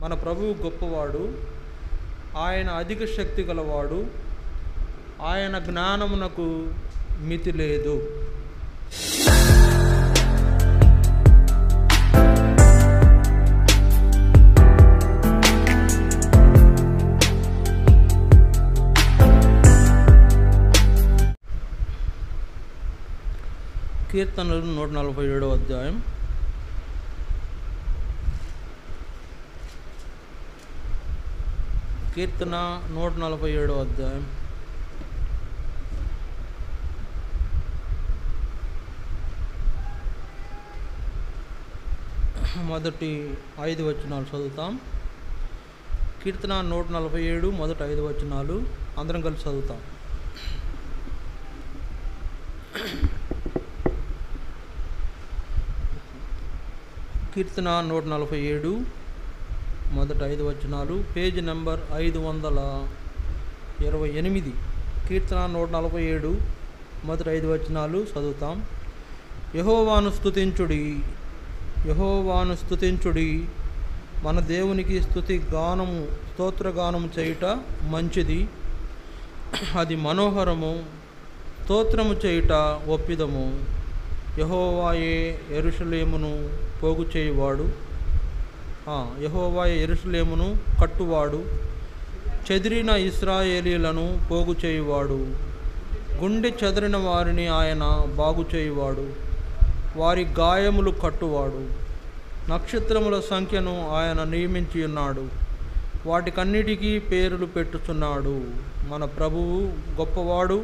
మన ప్రభువు గొప్పవాడు, ఆయన అధిక శక్తి గలవాడు, ఆయన జ్ఞానమునకు మితి లేదు. కీర్తనలు 147వ అధ్యాయం. కీర్తన 147వ అధ్యాయం. మొదటి 5 వచనాలు చదువుతాం. కీర్తన 147 మొదటి 5 వచనాలు అందరం కలిసి చదువుతాం. కీర్తన 147 మొదటి 5 వచనాలు, పేజీ నెంబర్ 528. కీర్తన 147 మొదటి 5 వచనాలు చదువుతాం. యెహోవాను స్తుతించుడి, యెహోవాను స్తుతించుడి, మన దేవునికి స్తోత్రగానము చేయుట మంచిది, అది మనోహరము, స్తోత్రము చేయుట ఒప్పిదము. యెహోవాయే యెరూషలేమును పోగు చేయువాడు, యెహోవాయే యెరూషలేమును కట్టువాడు, చెదిరిన ఇశ్రాయేలీలను పోగు చేయువాడు, గుండె చెదరిన వారిని ఆయన బాగు చేయువాడు, వారి గాయములు కట్టువాడు. నక్షత్రముల సంఖ్యను ఆయన నియమించి ఉన్నాడు, వాటికన్నిటికీ పేర్లు పెట్టుచున్నాడు. మన ప్రభువు గొప్పవాడు,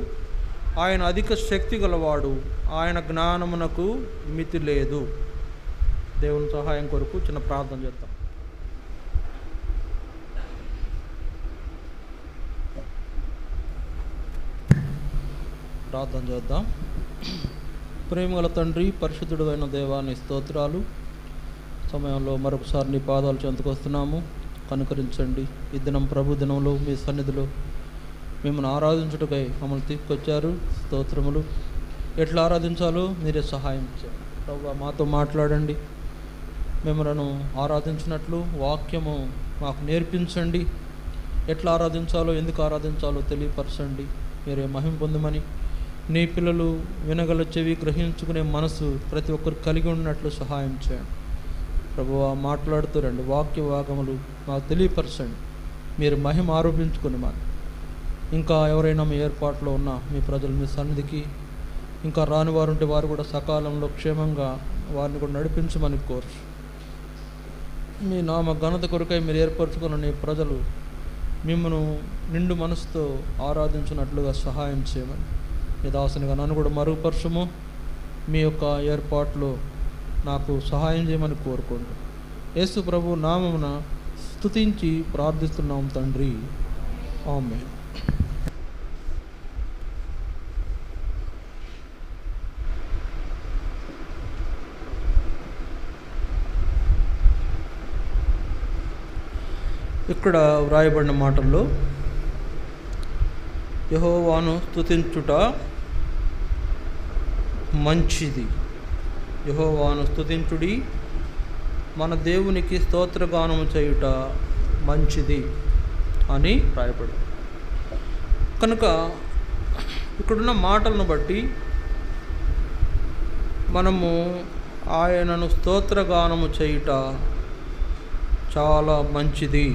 ఆయన అధిక శక్తి గలవాడు, ఆయన జ్ఞానమునకు మితి లేదు. దేవుని సహాయం కొరకు చిన్న ప్రార్థన చేద్దాం. ప్రార్థన చేద్దాం. ప్రేమగల తండ్రి, పరిశుద్ధుడు అయిన దేవాని స్తోత్రాలు. సమయంలో మరొకసారి నీ పాదాలు చెందుకొస్తున్నాము, కనుకరించండి. ఈ దినం ప్రభు దినంలో మీ సన్నిధిలో మిమ్మల్ని ఆరాధించుటకై మమ్మల్ని తీసుకొచ్చారు. స్తోత్రములు. ఎట్లా ఆరాధించాలో మీరే సహాయం చేయండి ప్రభు. మాతో మాట్లాడండి, మిమ్మల్ని ఆరాధించినట్లు వాక్యము మాకు నేర్పించండి. ఎట్లా ఆరాధించాలో, ఎందుకు ఆరాధించాలో తెలియపరచండి. మీరే మహిమ పొందమని, నీ పిల్లలు వినగల చెవి, గ్రహించుకునే మనసు ప్రతి ఒక్కరు కలిగి ఉన్నట్లు సహాయం చేయండి ప్రభువా. మాట్లాడుతూ రండి, వాక్య భాగములు మాకు తెలియపరచండి. మీరు మహిమ ఆరోపించుకుని మాకు. ఇంకా ఎవరైనా మీ ఏర్పాట్లో ఉన్న మీ ప్రజలు మీ సన్నిధికి ఇంకా రాని వారు ఉంటే వారు కూడా సకాలంలో క్షేమంగా వారిని కూడా నడిపించమని కోరు. మీ నామ ఘనత కొరకై మీరు ఏర్పరచుకున్న నీ ప్రజలు మిమ్మను నిండు మనసుతో ఆరాధించినట్లుగా సహాయం చేయమని, మీ దాసునిగా నన్ను కూడా మరుగుపరచము. మీ యొక్క ఏర్పాట్లో నాకు సహాయం చేయమని కోరుకుంటూ యేసు ప్రభు నామమున స్తుతించి ప్రార్థిస్తున్నాం తండ్రి, ఆమేన్. ఇక్కడ వ్రాయబడిన మాటల్లో యెహోవాను స్తుతించుట మంచిది, యెహోవాను స్తుతించుడి, మన దేవునికి స్తోత్రగానము చేయుట మంచిది అని వ్రాయబడి. కనుక ఇక్కడున్న మాటలను బట్టి మనము ఆయనను స్తోత్రగానము చేయుట చాలా మంచిది.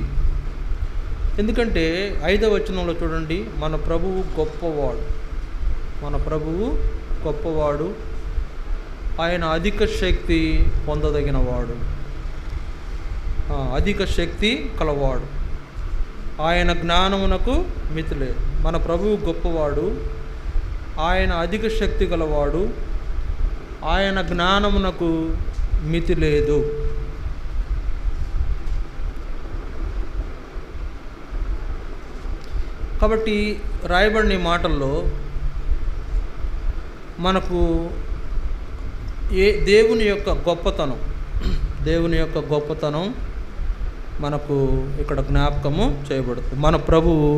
ఎందుకంటే 5వ వచనంలో చూడండి, మన ప్రభువు గొప్పవాడు, మన ప్రభువు గొప్పవాడు, ఆయన అధిక శక్తి పొందదగినవాడు, అధిక శక్తి కలవాడు, ఆయన జ్ఞానమునకు మితి లేదు. మన ప్రభువు గొప్పవాడు, ఆయన అధిక శక్తి గలవాడు, ఆయన జ్ఞానమునకు మితి లేదు. కాబట్టి రాయబడిన మాటల్లో మనకు దేవుని యొక్క గొప్పతనం మనకు ఇక్కడ జ్ఞాపకము చేయబడుతుంది. మన ప్రభువు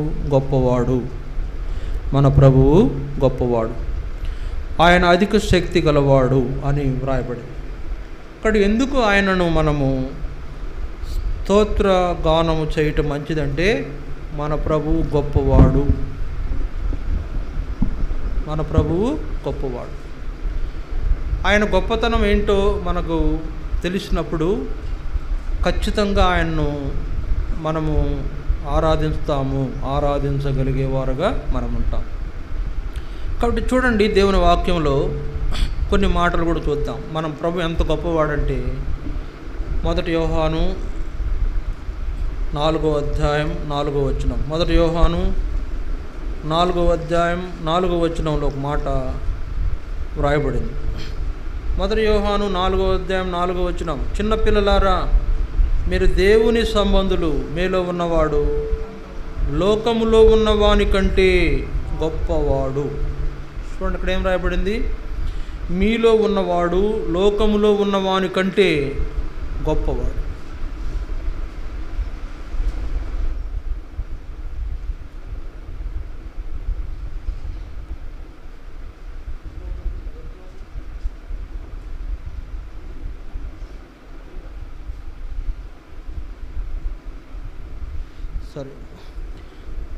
గొప్పవాడు, ఆయన అధిక శక్తి గలవాడు అని వ్రాయబడింది. ఇక్కడ ఎందుకు ఆయనను మనము స్తోత్ర గానము చేయటం మంచిదంటే మన ప్రభువు గొప్పవాడు, మన ప్రభువు గొప్పవాడు. ఆయన గొప్పతనం ఏంటో మనకు తెలిసినప్పుడు ఖచ్చితంగా ఆయన్ను మనము ఆరాధించగలిగేవారుగా మనం ఉంటాం. కాబట్టి చూడండి, దేవుని వాక్యంలో కొన్ని మాటలు కూడా చూద్దాం. మనం ప్రభు ఎంత గొప్పవాడంటే 1 యోహాను 4వ అధ్యాయం 4వ వచనం. 1 యోహాను 4వ అధ్యాయం 4వ వచనంలో ఒక మాట వ్రాయబడింది. 1 యోహాను 4వ అధ్యాయం 4వ వచనం, చిన్నపిల్లలారా మీరు దేవుని సంబంధులు, మీలో ఉన్నవాడు లోకములో ఉన్నవాని కంటే గొప్పవాడు. చూడండి, ఇక్కడ ఏం రాయబడింది? మీలో ఉన్నవాడు లోకములో ఉన్నవాని కంటే గొప్పవాడు. సరే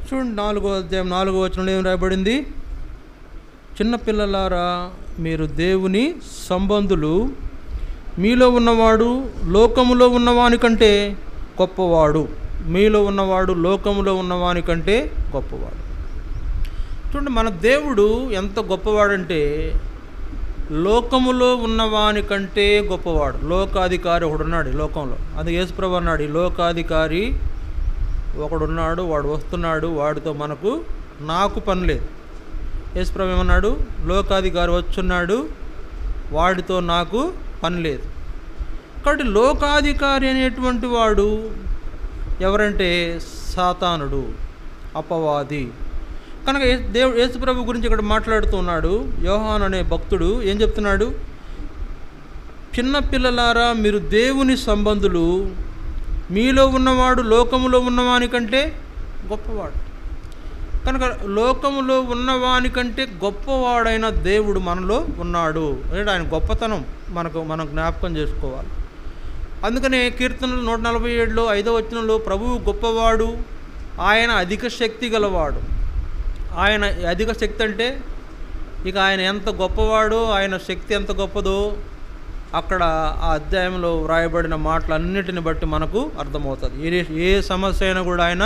చూడండి, 4వ అధ్యాయం 4వ వచనంలో ఏం రాయబడింది? చిన్నపిల్లలారా మీరు దేవుని సంబంధులు, మీలో ఉన్నవాడు లోకములో ఉన్నవాని కంటే గొప్పవాడు. మీలో ఉన్నవాడు లోకములో ఉన్నవాని కంటే గొప్పవాడు. చూడండి, మన దేవుడు ఎంత గొప్పవాడంటే లోకములో ఉన్నవాని కంటే గొప్పవాడు. లోకాధికారి ఒకడున్నాడు ఈ లోకంలో. అది యేసుప్రభు అన్నాడు, ఈ లోకాధికారి ఒకడున్నాడు, వాడు వస్తున్నాడు, వాడితో నాకు పని లేదు. యేసుప్రభు ఏమన్నాడు? లోకాధికారి వచ్చున్నాడు, వాడితో నాకు పని లేదు. కాబట్టి లోకాధికారి అనేటువంటి వాడు ఎవరంటే సాతానుడు, అపవాది. కనుక యేసుప్రభు గురించి ఇక్కడ మాట్లాడుతున్నాడు యోహాను అనే భక్తుడు. ఏం చెప్తున్నాడు? చిన్నపిల్లలారా మీరు దేవుని సంబంధులు, మీలో ఉన్నవాడు లోకములో ఉన్నవాని కంటే గొప్పవాడు. కనుక లోకములో ఉన్నవాని కంటే గొప్పవాడైన దేవుడు మనలో ఉన్నాడు. అంటే ఆయన గొప్పతనం మనం జ్ఞాపకం చేసుకోవాలి. అందుకనే కీర్తనలు 147లో 5వ వచనంలో ప్రభువు గొప్పవాడు, ఆయన అధిక శక్తి గలవాడు. ఆయన అధిక శక్తి అంటే ఇక ఆయన ఎంత గొప్పవాడో, ఆయన శక్తి ఎంత గొప్పదో అక్కడ ఆ అధ్యాయంలో వ్రాయబడిన మాటలన్నిటిని బట్టి మనకు అర్థమవుతుంది. ఏ సమస్య అయినా కూడా ఆయన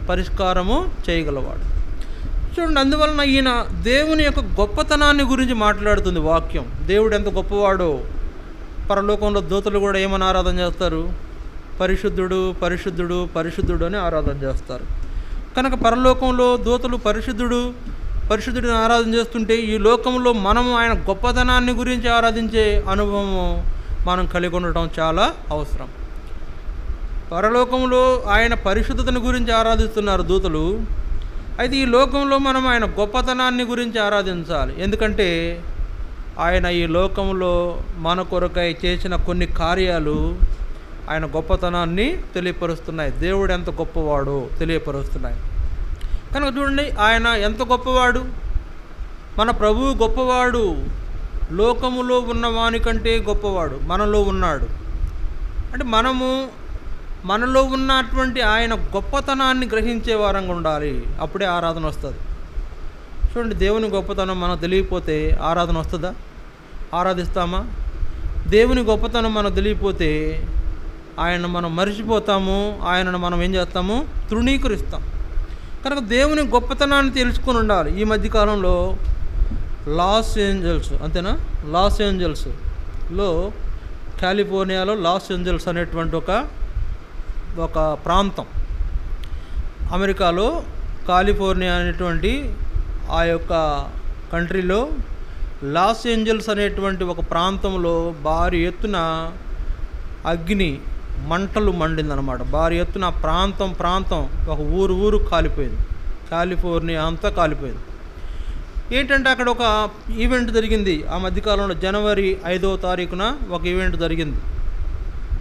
పరిష్కారము చేయగలవాడు. చూడండి, అందువలన ఈయన దేవుని యొక్క గొప్పతనాన్ని గురించి మాట్లాడుతుంది వాక్యం. దేవుడు ఎంత గొప్పవాడో. పరలోకంలో దూతలు కూడా ఏమని ఆరాధన చేస్తారు? పరిశుద్ధుడు పరిశుద్ధుడు పరిశుద్ధుడు అని ఆరాధన చేస్తారు. కనుక పరలోకంలో దూతలు పరిశుద్ధుడిని ఆరాధన చేస్తుంటే ఈ లోకంలో మనము ఆయన గొప్పతనాన్ని గురించి ఆరాధించే అనుభవం మనం కలిగి ఉండటం చాలా అవసరం. పరలోకంలో ఆయన పరిశుద్ధతను గురించి ఆరాధిస్తున్నారు దూతలు. అయితే ఈ లోకంలో మనం ఆయన గొప్పతనాన్ని గురించి ఆరాధించాలి. ఎందుకంటే ఆయన ఈ లోకంలో మన కొరకై చేసిన కొన్ని కార్యాలు ఆయన గొప్పతనాన్ని తెలియపరుస్తున్నాయి. దేవుడు ఎంత గొప్పవాడో తెలియపరుస్తున్నాయి. కనుక చూడండి, ఆయన ఎంత గొప్పవాడు. మన ప్రభువు గొప్పవాడు, లోకములో ఉన్నవాని కంటే గొప్పవాడు. మనలో ఉన్నాడు అంటే మనలో ఉన్నటువంటి ఆయన గొప్పతనాన్ని గ్రహించే వారంగా ఉండాలి. అప్పుడే ఆరాధన వస్తుంది. చూడండి, దేవుని గొప్పతనం మనకు తెలియకపోతే ఆరాధన వస్తుందా? ఆరాధిస్తామా? దేవుని గొప్పతనం మనకు తెలియకపోతే ఆయనను మనం మర్చిపోతాము, ఆయనను మనం ఏం చేస్తాము? తృణీకరిస్తాం. కనుక దేవుని గొప్పతనాన్ని తెలుసుకొని ఉండాలి. ఈ మధ్యకాలంలో లాస్ ఏంజల్స్, అంతేనా, లాస్ ఏంజల్స్లో కాలిఫోర్నియాలో లాస్ ఏంజల్స్ అనేటువంటి ఒక ప్రాంతం, అమెరికాలో కాలిఫోర్నియా అనేటువంటి ఆ యొక్క కంట్రీలో లాస్ ఏంజల్స్ అనేటువంటి ఒక ప్రాంతంలో భారీ ఎత్తున అగ్ని మంటలు మండిందనమాట. భారీ ఎత్తున ప్రాంతం ఒక ఊరు కాలిపోయింది. కాలిఫోర్నియా అంతా కాలిపోయింది. ఏంటంటే అక్కడ ఒక ఈవెంట్ జరిగింది ఆ మధ్యకాలంలో. జనవరి 5వ తారీఖున ఒక ఈవెంట్ జరిగింది,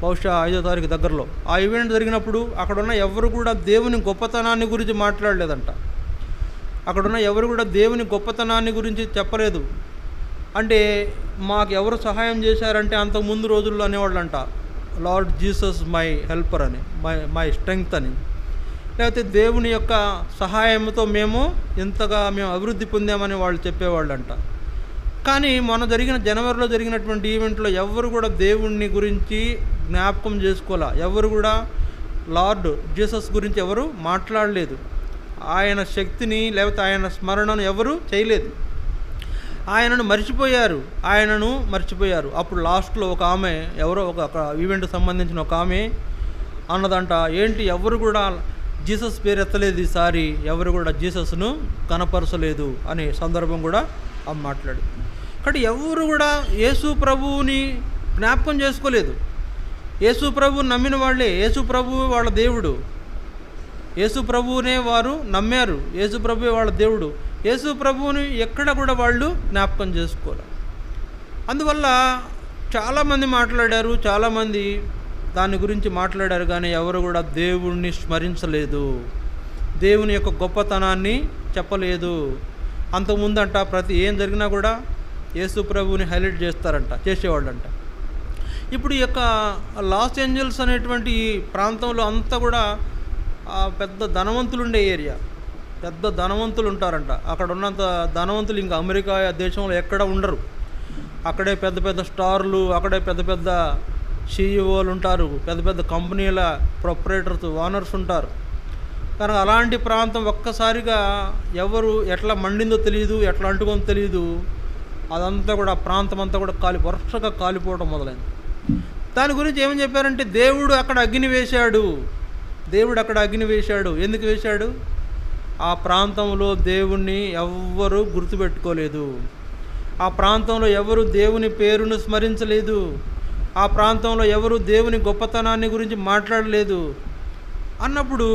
బహుశా 5వ తారీఖు దగ్గరలో. ఆ ఈవెంట్ జరిగినప్పుడు అక్కడున్న ఎవరు కూడా దేవుని గొప్పతనాన్ని గురించి మాట్లాడలేదంట. అక్కడున్న ఎవరు కూడా దేవుని గొప్పతనాన్ని గురించి చెప్పలేదు. అంటే మాకు ఎవరు సహాయం చేశారంటే అంతకుముందు రోజుల్లో అనేవాళ్ళంట, లార్డ్ జీసస్ మై హెల్పర్ అని, మై స్ట్రెంగ్త్ అని, లేకపోతే దేవుని యొక్క సహాయంతో మేము అభివృద్ధి పొందామని వాళ్ళు చెప్పేవాళ్ళంట. కానీ జనవరిలో జరిగినటువంటి ఈవెంట్లో ఎవరు కూడా దేవుణ్ణి గురించి జ్ఞాపకం చేసుకోలే, ఎవరు కూడా లార్డ్ జీసస్ గురించి ఎవరు మాట్లాడలేదు, ఆయన శక్తిని లేకపోతే ఆయన స్మరణను ఎవరు చేయలేదు, ఆయనను మర్చిపోయారు. అప్పుడు లాస్ట్లో ఒక ఆమె, ఎవరో ఒక ఈవెంట్కి సంబంధించిన ఒక ఆమె అన్నదంట, ఏంటి ఎవరు కూడా జీసస్ పేరు ఎత్తలేదు, ఈసారి ఎవరు కూడా జీసస్ను కనపరచలేదు అనే సందర్భం కూడా ఆమె మాట్లాడు. కాబట్టి ఎవరు కూడా యేసు ప్రభువుని జ్ఞాపకం చేసుకోలేదు. యేసు ప్రభువుని నమ్మిన వాళ్ళే, యేసు ప్రభువు వాళ్ళ దేవుడు, యేసు ప్రభువునే వారు నమ్మారు, యేసు ప్రభువే వాళ్ళ దేవుడు. యేసు ప్రభువుని ఎక్కడ కూడా వాళ్ళు జ్ఞాపకం చేసుకోవాలి. అందువల్ల చాలామంది మాట్లాడారు, చాలామంది దాని గురించి మాట్లాడారు, కానీ ఎవరు కూడా దేవుణ్ణి స్మరించలేదు, దేవుని యొక్క గొప్పతనాన్ని చెప్పలేదు. అంతకుముందంట ఏం జరిగినా కూడా యేసు ప్రభువుని హైలైట్ చేసేవాళ్ళంట. ఇప్పుడు ఈ యొక్క లాస్ ఏంజల్స్ అనేటువంటి ఈ ప్రాంతంలో అంతా కూడా పెద్ద ధనవంతులు ఉండే ఏరియా, పెద్ద ధనవంతులు ఉంటారంట. అక్కడ ఉన్నంత ధనవంతులు ఇంకా అమెరికా దేశంలో ఎక్కడ ఉండరు. అక్కడే పెద్ద పెద్ద స్టార్లు, అక్కడే పెద్ద పెద్ద సీఈఓలు ఉంటారు, పెద్ద పెద్ద కంపెనీల ప్రొపరేటర్స్, ఓనర్స్ ఉంటారు. కనుక అలాంటి ప్రాంతం ఒక్కసారిగా ఎవరు ఎట్లా మండిందో తెలియదు, ఎట్లా అంటుకుందో తెలియదు, అదంతా కూడా ప్రాంతం అంతా కూడా వరుసగా కాలిపోవడం మొదలైంది. దాని గురించి ఏమని చెప్పారంటే, దేవుడు అక్కడ అగ్ని వేశాడు. ఎందుకు వేశాడు? ఆ ప్రాంతంలో దేవుణ్ణి ఎవ్వరూ గుర్తుపెట్టుకోలేదు, ఆ ప్రాంతంలో ఎవరు దేవుని పేరును స్మరించలేదు, ఆ ప్రాంతంలో ఎవరు దేవుని గొప్పతనాన్ని గురించి మాట్లాడలేదు అన్నప్పుడు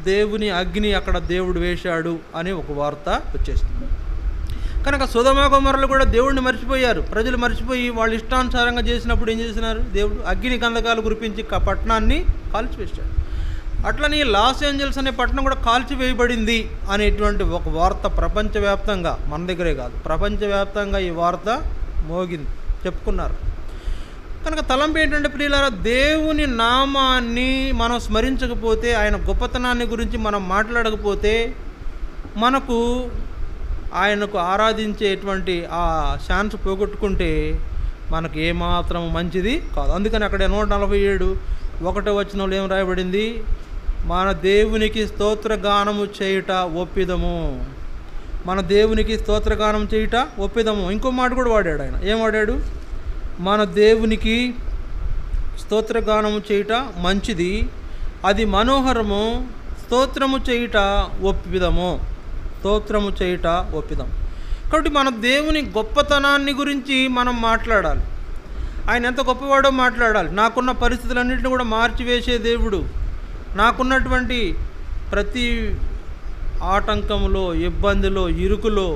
దేవుని అగ్ని అక్కడ దేవుడు వేశాడు అని ఒక వార్త వచ్చేస్తుంది. కనుక సొదొమ గొమొర్రాలు కూడా దేవుడిని మర్చిపోయారు. ప్రజలు మర్చిపోయి వాళ్ళు ఇష్టానుసారంగా చేసినప్పుడు ఏం చేసినారు? దేవుడు అగ్ని గంధకాలు కురిపించి పట్టణాన్ని కాల్చివేశాడు. అట్లని లాస్ ఏంజల్స్ అనే పట్టణం కూడా కాల్చివేయబడింది అనేటువంటి ఒక వార్త ప్రపంచవ్యాప్తంగా, మన దగ్గరే కాదు ప్రపంచవ్యాప్తంగా ఈ వార్త మోగింది, చెప్పుకున్నారు. కనుక తలంపు ఏంటంటే ప్రియులారా, దేవుని నామాన్ని మనం స్మరించకపోతే, ఆయన గొప్పతనాన్ని గురించి మనం మాట్లాడకపోతే, ఆయనకు ఆరాధించేటువంటి ఆ ఛాన్స్ పోగొట్టుకుంటే మనకు ఏమాత్రం మంచిది కాదు. అందుకని అక్కడ 147 1వ వచనంలో ఏం రాయబడింది? మన దేవునికి స్తోత్రగానము చేయుట ఒప్పిదము. మన దేవునికి స్తోత్రగానం చేయుట ఒప్పిదము. ఇంకో మాట కూడా వాడాడు ఆయన. ఏం వాడాడు? మన దేవునికి స్తోత్రగానము చేయుట మంచిది, అది మనోహరము, స్తోత్రము చేయుట ఒప్పిదము. కాబట్టి మన దేవుని గొప్పతనాన్ని గురించి మనం మాట్లాడాలి. ఆయన ఎంత గొప్పవాడో మాట్లాడాలి. నాకున్న పరిస్థితులన్నింటినీ కూడా మార్చివేసే దేవుడు, నాకున్నటువంటి ప్రతి ఆటంకంలో, ఇబ్బందిలో, ఇరుకులో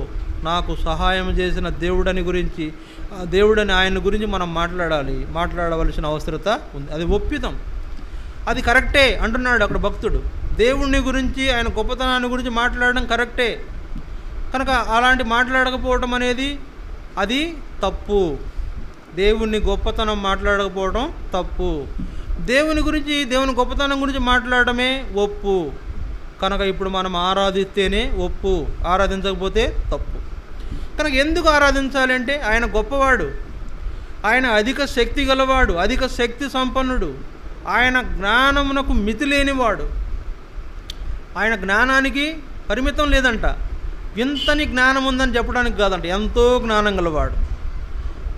నాకు సహాయం చేసిన దేవుడని ఆయన గురించి మనం మాట్లాడవలసిన అవసరత ఉంది. అది ఒప్పిదం, అది కరెక్టే అంటున్నాడు అక్కడ భక్తుడు. దేవుణ్ణి గురించి, ఆయన గొప్పతనాన్ని గురించి మాట్లాడడం కరెక్టే. కనుక అలాంటి మాట్లాడకపోవడం అనేది అది తప్పు. దేవుని గొప్పతనం మాట్లాడకపోవడం తప్పు. దేవుని గొప్పతనం గురించి మాట్లాడటమే ఒప్పు. కనుక ఇప్పుడు మనం ఆరాధిస్తేనే ఒప్పు, ఆరాధించకపోతే తప్పు. కనుక ఎందుకు ఆరాధించాలి అంటే, ఆయన గొప్పవాడు, ఆయన అధిక శక్తి గలవాడు, అధిక శక్తి సంపన్నుడు, ఆయన జ్ఞానమునకు మితి లేనివాడు, ఆయన జ్ఞానానికి పరిమితం లేదంట. ఇంతని జ్ఞానం ఉందని చెప్పడానికి కాదంట, ఎంతో జ్ఞానం గలవాడు.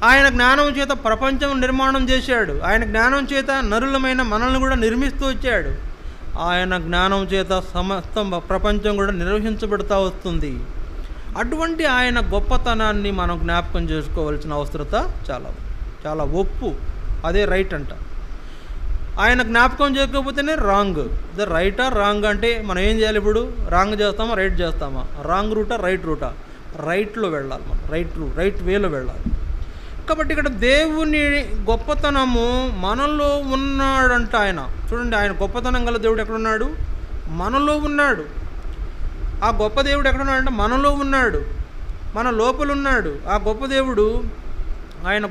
ఆయన జ్ఞానం చేత ప్రపంచం నిర్మాణం చేశాడు. ఆయన జ్ఞానం చేత నరులమైన మనల్ని కూడా నిర్మిస్తూ వచ్చాడు. ఆయన జ్ఞానం చేత సమస్త ప్రపంచం కూడా నిర్వహించబడుతూ వస్తుంది. అటువంటి ఆయన గొప్పతనాన్ని మనం జ్ఞాపకం చేసుకోవాల్సిన అవసరత చాలా ఒప్పు. అదే రైట్ అంట. ఆయన జ్ఞాపకం చేయకపోతేనే రాంగ్. ద రైటా రాంగ్ అంటే మనం ఏం చేయాలి? ఇప్పుడు రాంగ్ చేస్తామా, రైట్ చేస్తామా? Wrong రూటా, right రూటా? రైట్లో వెళ్ళాలి మనం, రైట్ వేలో వెళ్ళాలి. కాబట్టి ఇక్కడ దేవుని గొప్పతనము మనలో ఉన్నాడంట. ఆయన చూడండి, ఆయన గొప్పతనం గల దేవుడు ఎక్కడున్నాడు? మనలో ఉన్నాడు. ఆ గొప్ప దేవుడు ఎక్కడున్నాడంటే మనలో ఉన్నాడు, మన లోపల ఉన్నాడు. ఆ గొప్ప దేవుడు, ఆయన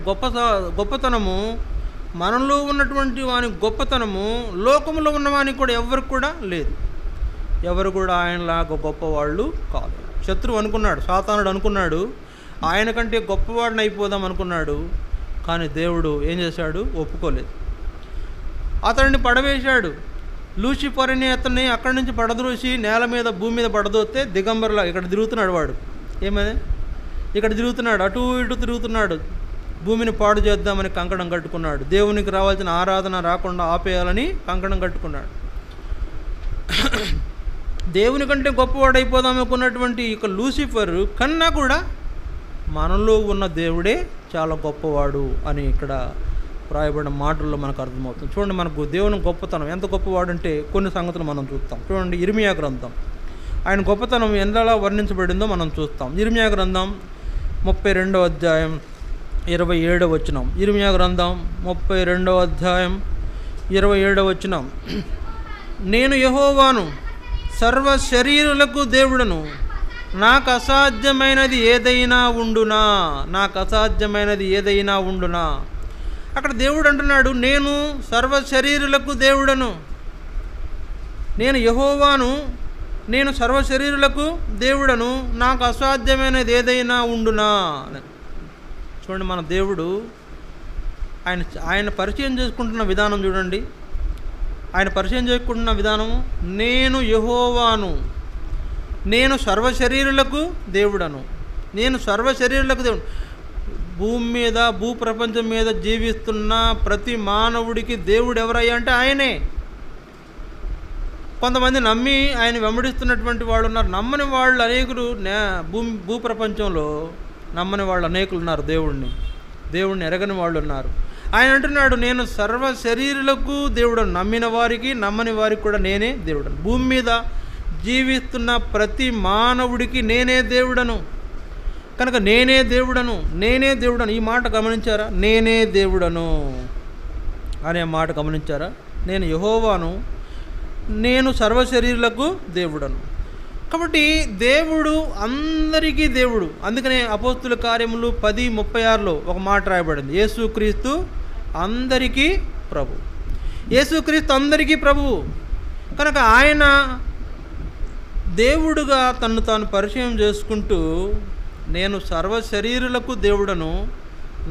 గొప్పతనము మనలో ఉన్నటువంటి వాని గొప్పతనము లోకంలో ఉన్నవానికి కూడా ఎవరికి కూడా లేదు. ఎవరు కూడా ఆయనలాగా గొప్పవాళ్ళు కాదు. శత్రువు అనుకున్నాడు, సాతానుడు అనుకున్నాడు ఆయన కంటే గొప్పవాడిని అయిపోదాం అనుకున్నాడు. కానీ దేవుడు ఏం చేశాడు? ఒప్పుకోలేదు. అతడిని పడవేశాడు. లూసిఫర్ అని అతన్ని అక్కడి నుంచి పడద్రోసి నేల మీద భూమి మీద పడదోస్తే దిగంబర్లా ఇక్కడ తిరుగుతున్నాడు. వాడు ఏమని ఇక్కడ తిరుగుతున్నాడు, అటు ఇటు తిరుగుతున్నాడు. భూమిని పాడు చేద్దామని కంకణం కట్టుకున్నాడు. దేవునికి రావాల్సిన ఆరాధన రాకుండా ఆపేయాలని కంకణం కట్టుకున్నాడు. దేవుని కంటే గొప్పవాడైపోదాం అనుకున్నటువంటి ఇక లూసిఫర్ కన్నా కూడా మనలో ఉన్న దేవుడే చాలా గొప్పవాడు అని ఇక్కడ రాయబడిన మాటల్లో మనకు అర్థమవుతుంది. చూడండి, మనకు దేవుని గొప్పతనం ఎంత గొప్పవాడు అంటే కొన్ని సంగతులు మనం చూస్తాం. చూడండి, ఇర్మియా గ్రంథం ఆయన గొప్పతనం ఎలా వర్ణించబడిందో మనం చూస్తాం. ఇర్మియా గ్రంథం 32వ అధ్యాయం 27వ వచనం. ఇర్మియా గ్రంథం 32వ అధ్యాయం 27వ వచనం. నేను యెహోవాను, సర్వ శరీరులకు దేవుడను, నాకు అసాధ్యమైనది ఏదైనా ఉండునా, నాకు అసాధ్యమైనది ఏదైనా ఉండునా. అక్కడ దేవుడు అంటున్నాడు, నేను సర్వ శరీరులకు దేవుడను, నేను యెహోవాను, నేను సర్వ శరీరులకు దేవుడను, నాకు అసాధ్యమైనది ఏదైనా ఉండునా. చూడండి, మన దేవుడు ఆయన పరిచయం చేసుకుంటున్న విధానం చూడండి. ఆయన పరిచయం చేసుకుంటున్న విధానము, నేను యెహోవాను, నేను సర్వ శరీరులకు దేవుడను, నేను సర్వ శరీరులకు దేవుడు. భూమి మీద భూప్రపంచం మీద జీవిస్తున్న ప్రతి మానవుడికి దేవుడు ఎవరయ్యా అంటే ఆయనే. కొంతమంది నమ్మి ఆయన వెంబడిస్తున్నటువంటి వాళ్ళు ఉన్నారు. నమ్మని వాళ్ళు అనేకులు భూప్రపంచంలో నమ్మని వాళ్ళు అనేకులు ఉన్నారు. దేవుడిని ఎరగని వాళ్ళు ఉన్నారు. ఆయన అంటున్నాడు, నేను సర్వ శరీరులకు దేవుడను, నమ్మిన వారికి నమ్మని వారికి కూడా నేనే దేవుడను. భూమి మీద జీవిస్తున్న ప్రతి మానవుడికి నేనే దేవుడను. కనుక నేనే దేవుడను, నేనే దేవుడను. ఈ మాట గమనించారా? నేనే దేవుడను అనే మాట గమనించారా? నేను యెహోవాను, నేను సర్వశరీరులకు దేవుడను. కాబట్టి దేవుడు అందరికీ దేవుడు. అందుకనే అపోస్తుల కార్యములు 10:36లో ఒక మాట రాయబడింది, యేసుక్రీస్తు అందరికీ ప్రభు. యేసుక్రీస్తు అందరికీ ప్రభువు. కనుక ఆయన దేవుడుగా తన్ను తాను పరిచయం చేసుకుంటూ, నేను సర్వ శరీరులకు దేవుడను,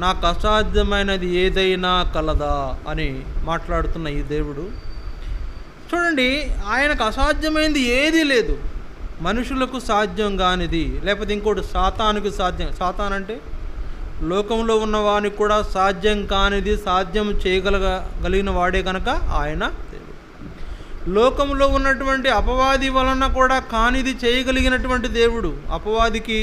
నాకు అసాధ్యమైనది ఏదైనా కలదా అని మాట్లాడుతున్న ఈ దేవుడు చూడండి, ఆయనకు అసాధ్యమైనది ఏదీ లేదు. మనుషులకు సాధ్యం కానిది, లేకపోతే ఇంకోటి సాతానుకు సాధ్యం. సాతాన్ అంటే లోకంలో ఉన్నవానికి కూడా సాధ్యం కానిది సాధ్యం చేయగలిగిన వాడే కనుక ఆయన దేవుడు. లోకంలో ఉన్నటువంటి అపవాది వలన కూడా కానిది చేయగలిగినటువంటి దేవుడు. అపవాదికి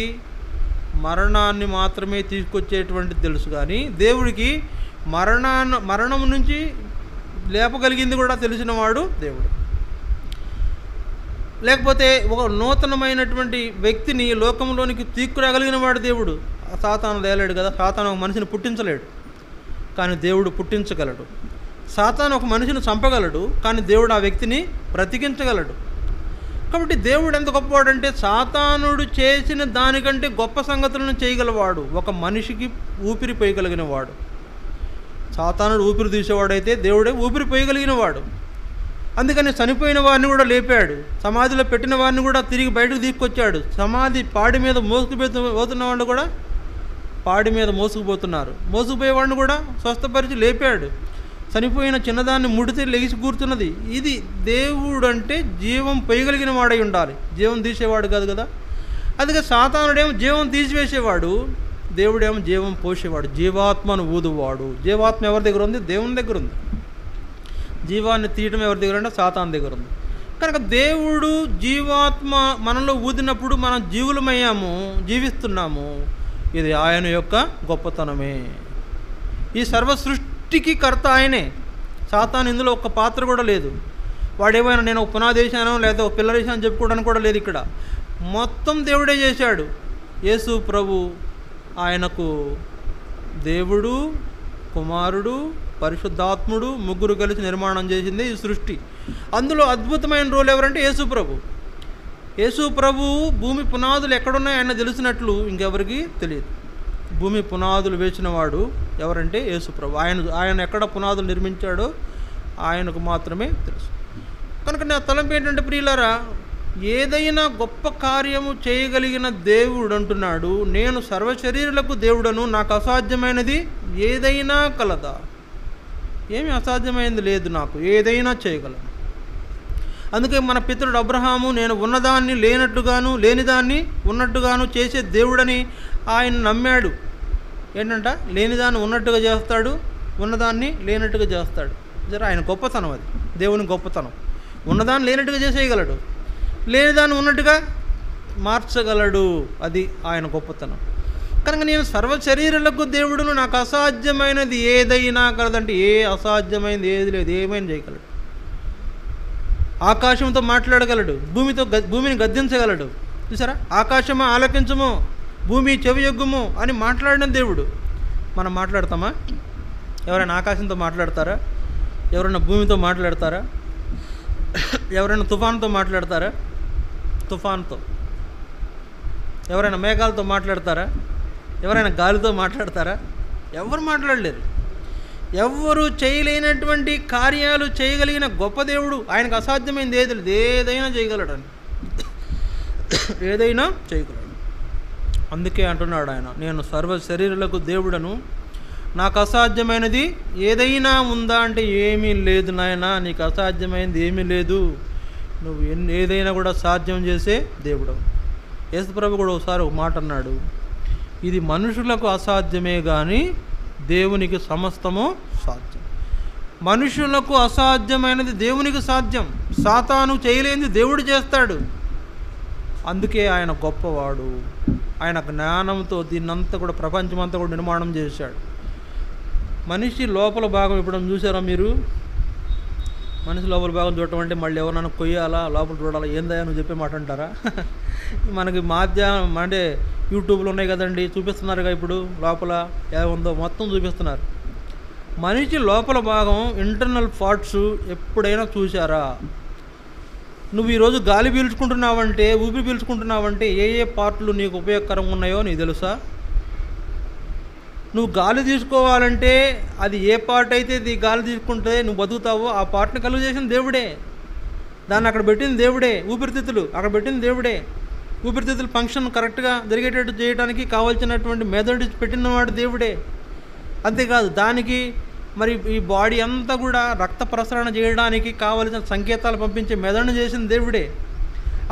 మరణాన్ని మాత్రమే తీసుకొచ్చేటువంటిది తెలుసు, కానీ దేవుడికి మరణం నుంచి లేపగలిగింది కూడా తెలిసినవాడు దేవుడు. లేకపోతే ఒక నూతనమైనటువంటి వ్యక్తిని లోకంలోనికి తీసుకురాగలిగిన వాడు దేవుడు. సాతాను లేలేడు కదా. సాతాను ఒక మనిషిని పుట్టించలేడు, కానీ దేవుడు పుట్టించగలడు. సాతాను ఒక మనిషిని చంపగలడు, కానీ దేవుడు ఆ వ్యక్తిని బ్రతికించగలడు. కాబట్టి దేవుడు ఎంత గొప్పవాడంటే, సాతానుడు చేసిన దానికంటే గొప్ప సంగతులను చేయగలవాడు. ఒక మనిషికి ఊపిరి పోయగలిగిన వాడు. సాతానుడు ఊపిరి తీసేవాడైతే దేవుడే ఊపిరి పోయగలిగిన వాడు. అందుకని చనిపోయిన వారిని కూడా లేపాడు. సమాధిలో పెట్టిన వారిని కూడా తిరిగి బయటకు తీసుకొచ్చాడు. సమాధి పాడి మీద మోసుకుపోతున్న వాళ్ళు కూడా పాడి మీద మోసుకుపోతున్నారు. మోసుకుపోయేవాడిని కూడా స్వస్థపరిచి లేపాడు. చనిపోయిన చిన్నదాన్ని ముడితే లెగిసి కూర్చున్నది. ఇది దేవుడు అంటే జీవం పోయగలిగిన వాడై ఉండాలి, జీవం తీసేవాడు కాదు కదా. అందుకే సాతానుడేమో జీవం తీసివేసేవాడు, దేవుడేమో జీవం పోసేవాడు, జీవాత్మను ఊదువాడు. జీవాత్మ ఎవరి దగ్గర ఉంది? దేవుని దగ్గర ఉంది. జీవాన్ని తీయటం ఎవరి దగ్గర అంటే సాతాను దగ్గర ఉంది. కనుక దేవుడు జీవాత్మ మనలో ఊదినప్పుడు మనం జీవులమయ్యాము, జీవిస్తున్నాము. ఇది ఆయన యొక్క గొప్పతనమే. ఈ సర్వ సృష్టికి కర్త ఆయనే. సాతాను ఇందులో ఒక్క పాత్ర కూడా లేదు. వాడేమైనా నేను ఒక పునాది వేసాను లేదా ఒక పిల్లర్ వేసాను చెప్పుకోవడానికి కూడా లేదు ఇక్కడ. మొత్తం దేవుడే చేశాడు. యేసు ప్రభు ఆయనకు దేవుడు, కుమారుడు, పరిశుద్ధాత్ముడు ముగ్గురు కలిసి నిర్మాణం చేసింది ఈ సృష్టి. అందులో అద్భుతమైన రోల్ ఎవరంటే యేసు ప్రభు. యేసు ప్రభు భూమి పునాదులు ఎక్కడున్నాయో ఆయన తెలిసినట్లు ఇంకెవరికి తెలియదు. భూమి పునాదులు వేసినవాడు ఎవరంటే యేసుప్రభు. ఆయన ఎక్కడ పునాదులు నిర్మించాడో ఆయనకు మాత్రమే తెలుసు. కనుక నా తలంపు ఏంటంటే ప్రియులారా, ఏదైనా గొప్ప కార్యము చేయగలిగిన దేవుడు అంటున్నాడు, నేను సర్వశరీరులకు దేవుడను, నాకు అసాధ్యమైనది ఏదైనా కలదా? ఏమి అసాధ్యమైనది లేదు, నాకు ఏదైనా చేయగలను. అందుకే మన పితరుడు అబ్రహాము నేను ఉన్నదాన్ని లేనట్టుగాను లేనిదాన్ని ఉన్నట్టుగాను చేసే దేవుడని ఆయన నమ్మాడు. ఏంటంట, లేనిదాన్ని ఉన్నట్టుగా చేస్తాడు, ఉన్నదాన్ని లేనట్టుగా చేస్తాడు. జర ఆయన గొప్పతనం, అది దేవుని గొప్పతనం. ఉన్నదాన్ని లేనట్టుగా చేసేయగలడు, లేనిదాన్ని ఉన్నట్టుగా మార్చగలడు, అది ఆయన గొప్పతనం. కనుక నేను సర్వశరీరులకు దేవుడును, నాకు అసాధ్యమైనది ఏదైనా కలదంటే ఏ అసాధ్యమైనది ఏది లేదు, ఏమైనా చేయగలడు. ఆకాశంతో మాట్లాడగలడు, భూమిని గద్దించగలడు. చూసారా, ఆకాశమా ఆలకించము, భూమి చెవియొగ్గుము అని మాట్లాడిన దేవుడు. మనం మాట్లాడతామా? ఎవరైనా ఆకాశంతో మాట్లాడతారా? ఎవరైనా భూమితో మాట్లాడతారా? ఎవరైనా తుఫాన్తో మాట్లాడతారా? తుఫాన్తో. ఎవరైనా మేఘాలతో మాట్లాడతారా? ఎవరైనా గాలితో మాట్లాడతారా? ఎవరు మాట్లాడలేరు. ఎవ్వరూ చేయలేనటువంటి కార్యాలు చేయగలిగిన గొప్ప దేవుడు. ఆయనకు అసాధ్యమైంది ఏది లేదు, ఏదైనా చేయగలడని, ఏదైనా చేయగలడు. అందుకే అంటున్నాడు ఆయన, నేను సర్వ శరీరులకు దేవుడను, నాకు అసాధ్యమైనది ఏదైనా ఉందా అంటే ఏమీ లేదు నాయనా, నీకు అసాధ్యమైనది ఏమీ లేదు, నువ్వు ఏదైనా కూడా సాధ్యం చేసే దేవుడు. యేసుప్రభు కూడా ఒకసారి ఒక మాట అన్నాడు, ఇది మనుషులకు అసాధ్యమే కానీ దేవునికి సమస్తము సాధ్యం. మనుషులకు అసాధ్యమైనది దేవునికి సాధ్యం. సాతాను చేయలేనిది దేవుడు చేస్తాడు. అందుకే ఆయన గొప్పవాడు. ఆయన జ్ఞానంతో దీన్నంతా కూడా ప్రపంచమంతా కూడా నిర్మాణం చేశాడు. మనిషి లోపల భాగం ఇప్పుడు చూసారా మీరు? మనిషి లోపల భాగం చూడటం అంటే మళ్ళీ ఎవరన్నా కొయ్యాలా, లోపల చూడాలా, ఏందా నువ్వు చెప్పే మాట అంటారా? మనకి మాధ్యమం అంటే యూట్యూబ్లో ఉన్నాయి కదండి, చూపిస్తున్నారుగా ఇప్పుడు లోపల ఏముందో మొత్తం చూపిస్తున్నారు. మనిషి లోపల భాగం ఇంటర్నల్ పార్ట్స్ ఎప్పుడైనా చూసారా? నువ్వు ఈరోజు గాలి పీల్చుకుంటున్నావంటే, ఊపిరి పీల్చుకుంటున్నావంటే ఏ ఏ పార్ట్లు నీకు ఉపయోగకరంగా ఉన్నాయో నీకు తెలుసా? నువ్వు గాలి తీసుకోవాలంటే అది ఏ పార్ట్ అయితే గాలి తీసుకుంటే నువ్వు బతుకుతావో ఆ పార్ట్ని కలుగు చేసిన దేవుడే. దాన్ని అక్కడ పెట్టిన దేవుడే. ఊపిరితిత్తులు అక్కడ పెట్టిన దేవుడే. ఊపిరితిత్తుల ఫంక్షన్ కరెక్ట్గా జరిగేటట్టు చేయడానికి కావాల్సినటువంటి మెథడ్ పెట్టినవాడు దేవుడే. అంతేకాదు, దానికి మరి ఈ బాడీ అంతా కూడా రక్త ప్రసరణ చేయడానికి కావలసిన సంకేతాలు పంపించే మెదడును చేసిన దేవుడే.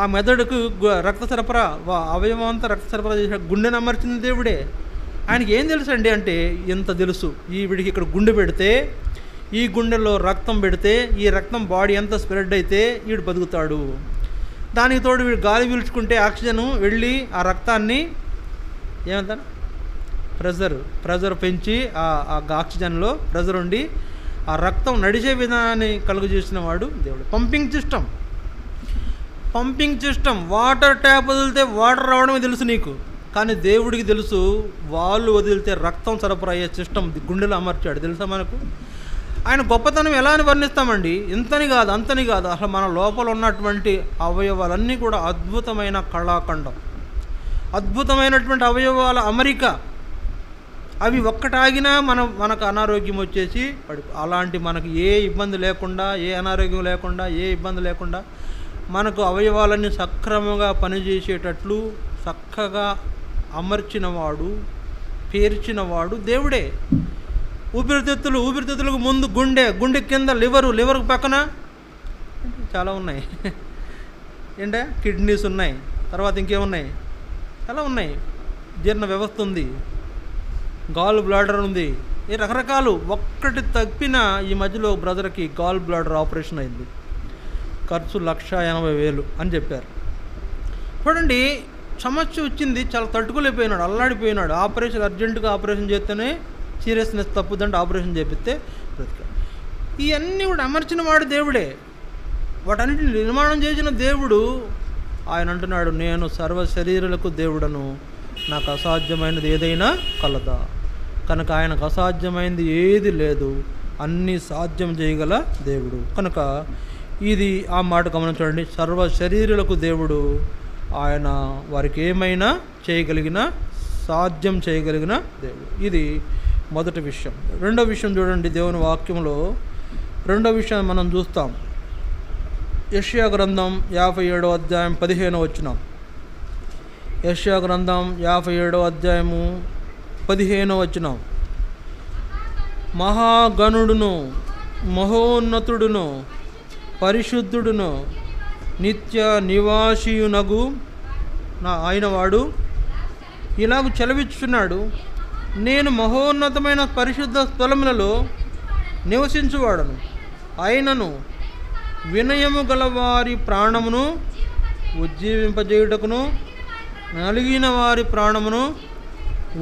ఆ మెదడుకు రక్త సరఫరా, అవయవం అంతా రక్త సరఫరా చేసిన గుండెను అమర్చిన దేవుడే. ఆయనకి ఏం తెలుసు అండి అంటే ఎంత తెలుసు, వీడికి ఇక్కడ గుండె పెడితే, ఈ గుండెలో రక్తం పెడితే, ఈ రక్తం బాడీ అంతా స్ప్రెడ్ అయితే వీడు బతుకుతాడు. దానికి తోడు వీడు గాలి పీల్చుకుంటే ఆక్సిజన్ వెళ్ళి ఆ రక్తాన్ని ఏమంటారు ప్రెజర్ పెంచి ఆ ఆక్సిజన్లో ప్రెజర్ ఉండి ఆ రక్తం నడిచే విధానాన్ని కలుగు చేసిన వాడు దేవుడు. పంపింగ్ సిస్టమ్ వాటర్ ట్యాప్ వదిలితే వాటర్ రావడమే తెలుసు నీకు, కానీ దేవుడికి తెలుసు వాళ్ళు వదిలితే రక్తం సరఫరా అయ్యే సిస్టమ్ గుండెలో అమర్చాడు. తెలుసా మనకు? ఆయన గొప్పతనం ఎలా అని వర్ణిస్తామండి? ఇంతని కాదు, అంతని కాదు, అసలు మన లోపల ఉన్నటువంటి అవయవాలన్నీ కూడా అద్భుతమైన కళాఖండం, అద్భుతమైనటువంటి అవయవాల అమరిక. అవి ఒక్కటాగినా మనకు అనారోగ్యం వచ్చేసి అలాంటి మనకు ఏ ఇబ్బంది లేకుండా, ఏ అనారోగ్యం లేకుండా, ఏ ఇబ్బంది లేకుండా మనకు అవయవాలన్నీ సక్రమంగా పనిచేసేటట్లు చక్కగా అమర్చినవాడు, పేర్చినవాడు దేవుడే. ఊపిరితిత్తులకు ముందు గుండె కింద లివర్కు పక్కన చాలా ఉన్నాయి. ఏంటంటే కిడ్నీస్ ఉన్నాయి, తర్వాత ఇంకేమున్నాయి, చాలా ఉన్నాయి. జీర్ణ వ్యవస్థ ఉంది, గాల్ బ్లాడర్ ఉంది, ఈ రకరకాలు. ఒక్కటి తప్పిన ఈ మధ్యలో బ్రదర్కి గాల్ బ్లాడర్ ఆపరేషన్ అయింది, ఖర్చు 1,80,000 అని చెప్పారు. చూడండి, సమస్య వచ్చింది, చాలా తట్టుకోలేకపోయినాడు, అల్లాడిపోయినాడు. అర్జెంటుగా ఆపరేషన్ చేస్తేనే సీరియస్నెస్ తప్పుదంటే ఆపరేషన్ చేపిస్తే బ్రతికాడు. ఇవన్నీ కూడా అమర్చిన వాడు దేవుడే, వాటన్నిటిని నిర్మాణం చేసిన దేవుడు. ఆయన అంటున్నాడు, నేను సర్వ శరీరులకు దేవుడను, నాకు అసాధ్యమైనది ఏదైనా కలదా? కనుక ఆయనకు అసాధ్యమైనది ఏది లేదు, అన్నీ సాధ్యం చేయగల దేవుడు. కనుక ఇది ఆ మాట గమనించండి, సర్వ శరీరులకు దేవుడు. ఆయన వారికి ఏమైనా చేయగలిగిన సాధ్యం చేయగలిగిన దేవుడు. ఇది మొదటి విషయం. రెండో విషయం చూడండి, దేవుని వాక్యంలో రెండో విషయాన్ని మనం చూస్తాం. యెషయా గ్రంథం 57వ అధ్యాయం 15వ వచనం. యెషయా గ్రంథం 57వ అధ్యాయము 15వ వచనం. మహాగణుడును మహోన్నతుడును పరిశుద్ధుడును నిత్య నివాసియునగు ఆయన వాడు ఇలాగ చెలవిచ్చుచున్నాడు, నేను మహోన్నతమైన పరిశుద్ధ స్థలములలో నివసించువాడను, అయినను వినయము గలవారి ప్రాణమును ఉజ్జీవింపజేయుటకును నలిగిన వారి ప్రాణమును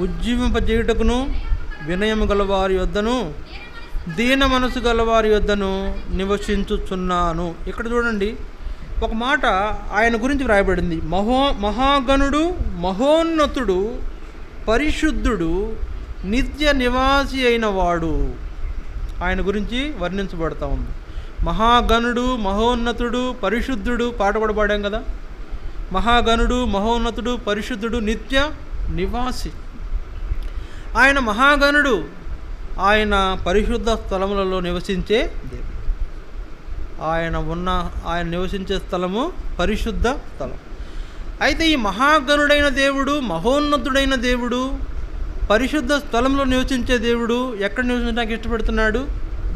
ఉజ్జీవింపజేయుటకును వినయము గలవారి యొద్దను దీన మనసు గలవారి యొద్దను నివసించుచున్నాను. ఇక్కడ చూడండి, ఒక మాట ఆయన గురించి వ్రాయబడింది. మహాగణుడు మహోన్నతుడు పరిశుద్ధుడు నిత్య నివాసి అయిన వాడు, ఆయన గురించి వర్ణించబడతా ఉంది. మహాగణుడు మహోన్నతుడు పరిశుద్ధుడు పాట కూడా పాడాం కదా. మహాగణుడు మహోన్నతుడు పరిశుద్ధుడు నిత్య నివాసి. ఆయన మహాగణుడు, ఆయన పరిశుద్ధ స్థలములలో నివసించే దేవుడు. ఆయన నివసించే స్థలము పరిశుద్ధ స్థలం. అయితే ఈ మహాగణుడైన దేవుడు, మహోన్నతుడైన దేవుడు, పరిశుద్ధ స్థలంలో నివసించే దేవుడు ఎక్కడ నివసించడానికి ఇష్టపడుతున్నాడు?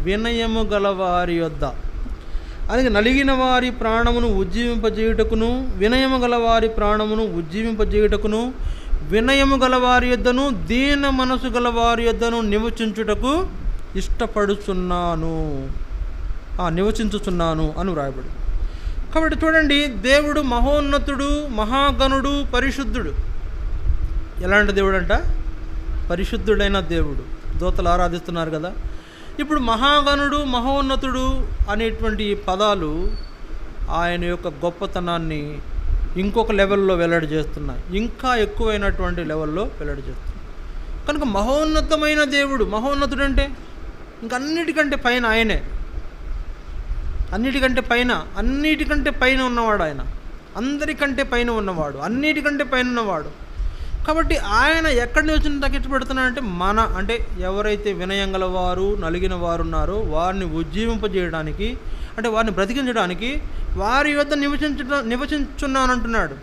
వినయము గలవారి యొద్ద. అందుకే నలిగిన వారి ప్రాణమును ఉజ్జీవింపజేయుటకును వినయము గలవారి ప్రాణమును ఉజ్జీవింపజేయుటకును వినయము గలవారి యొద్దను దీన మనసు గలవారి యొద్దను నివసించుటకు నివసించుచున్నాను అని వ్రాయబడి. కాబట్టి చూడండి, దేవుడు మహోన్నతుడు మహాగణుడు పరిశుద్ధుడు. ఎలాంటి దేవుడు అంట? పరిశుద్ధుడైన దేవుడు. దూతలు ఆరాధిస్తున్నారు కదా. ఇప్పుడు మహాగణుడు మహోన్నతుడు అనేటువంటి పదాలు ఆయన యొక్క గొప్పతనాన్ని ఇంకొక లెవెల్లో వెల్లడి చేస్తున్నాయి, ఇంకా ఎక్కువైనటువంటి లెవెల్లో వెల్లడి చేస్తున్నాయి. కనుక మహోన్నతమైన దేవుడు, మహోన్నతుడు అంటే ఇంక అన్నిటికంటే పైన ఆయనే, అన్నిటికంటే పైన ఉన్నవాడు ఆయన, అందరికంటే పైన ఉన్నవాడు, అన్నిటికంటే పైన ఉన్నవాడు. కాబట్టి ఆయన ఎక్కడ నివసించడానికి ఇష్టపడుతున్నాడంటే అంటే ఎవరైతే వినయం గలవారు నలిగిన వారు ఉన్నారో వారిని ఉజ్జీవింపజేయడానికి, అంటే వారిని బ్రతికించడానికి వారి యొద్ద నివసించున్నానంటున్నాడు.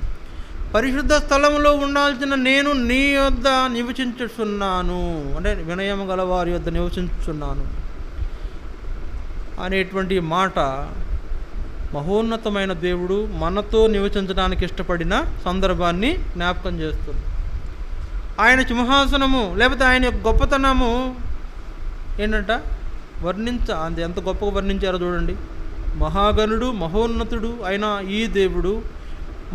పరిశుద్ధ స్థలంలో ఉండాల్సిన నేను నీ యొద్ద నివసించుచున్నాను, అంటే వినయం గల వారి యొద్ద నివసించుచున్నాను అనేటువంటి మాట మహోన్నతమైన దేవుడు మనతో నివసించడానికి ఇష్టపడిన సందర్భాన్ని జ్ఞాపకం చేస్తుంది. ఆయన సింహాసనము లేకపోతే ఆయన యొక్క గొప్పతనము ఏంటంట అది ఎంత గొప్పగా వర్ణించారో చూడండి. మహాగణుడు మహోన్నతుడు అయిన ఈ దేవుడు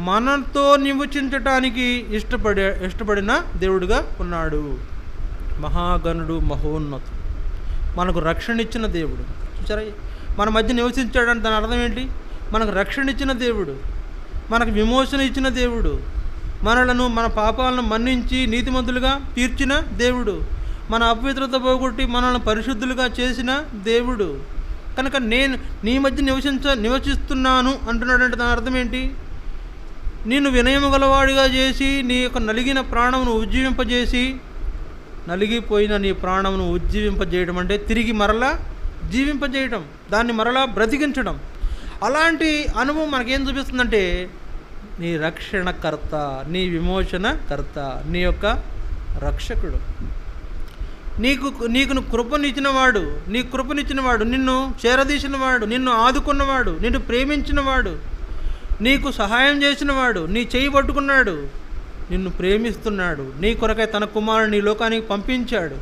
మనతో నివసించటానికి ఇష్టపడిన దేవుడుగా ఉన్నాడు. మహాగణుడు మహోన్నతుడు, మనకు రక్షణ ఇచ్చిన దేవుడు. చూసారా, మన మధ్య నివసించాడని దాని అర్థం ఏంటి? మనకు రక్షణ ఇచ్చిన దేవుడు, మనకు విమోచన ఇచ్చిన దేవుడు, మనలను మన పాపాలను మన్నించి నీతిమంతులుగా తీర్చిన దేవుడు, మన అపవిత్రత పోగొట్టి మనల్ని పరిశుద్ధులుగా చేసిన దేవుడు. కనుక నేను నీ మధ్య నివసిస్తున్నాను అంటున్నాడంటే దాని అర్థం ఏంటి? నిన్ను వినయము గలవాడిగా చేసి నీ యొక్క నలిగిన ప్రాణమును ఉజ్జీవింపజేసి, నలిగిపోయిన నీ ప్రాణమును ఉజ్జీవింపజేయడం అంటే తిరిగి మరలా జీవింపజేయడం, దాన్ని మరలా బ్రతికించడం. అలాంటి అనుభవం మనకేం చూపిస్తుందంటే నీ రక్షణకర్త, నీ విమోచనకర్త, నీ యొక్క రక్షకుడు, నీకు కృపనిచ్చినవాడు, నీ కృపనిచ్చినవాడు, నిన్ను చేరదీసినవాడు, నిన్ను ఆదుకున్నవాడు, నిన్ను ప్రేమించినవాడు, నీకు సహాయం చేసినవాడు, నీ చేయి పట్టుకున్నాడు, నిన్ను ప్రేమిస్తున్నాడు, నీ కొరకై తన కుమారుని నీ లోకానికి పంపించాడు,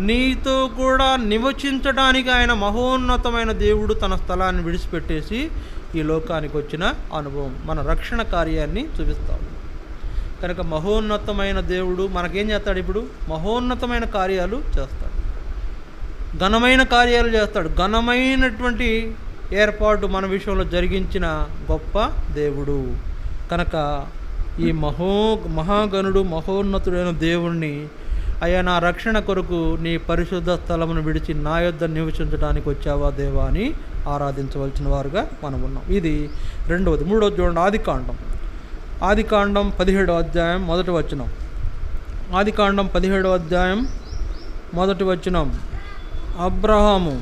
నీతో కూడా నివసించడానికి ఆయన మహోన్నతమైన దేవుడు తన స్థలాన్ని విడిచిపెట్టేసి ఈ లోకానికి వచ్చిన అనుభవం మన రక్షణ కార్యాన్ని చూపిస్తాడు. కనుక మహోన్నతమైన దేవుడు మనకేం చేస్తాడు? ఇప్పుడు మహోన్నతమైన కార్యాలు చేస్తాడు, ఘనమైన కార్యాలు చేస్తాడు. ఘనమైనటువంటి ఏర్పాటు మన విషయంలో జరిగించిన గొప్ప దేవుడు. కనుక ఈ మహాగణుడు మహోన్నతుడైన దేవుణ్ణి, అయ్యా నా రక్షణ కొరకు నీ పరిశుద్ధ స్థలమును విడిచి నా యొద్ద నివసించడానికి వచ్చావా దేవా అని ఆరాధించవలసిన వారుగా మనం ఉన్నాం. ఇది రెండవది. మూడవది చూడండి, ఆదికాండం 17వ అధ్యాయం 1వ వచనం. ఆదికాండం 17వ అధ్యాయం 1వ వచనం. అబ్రహాము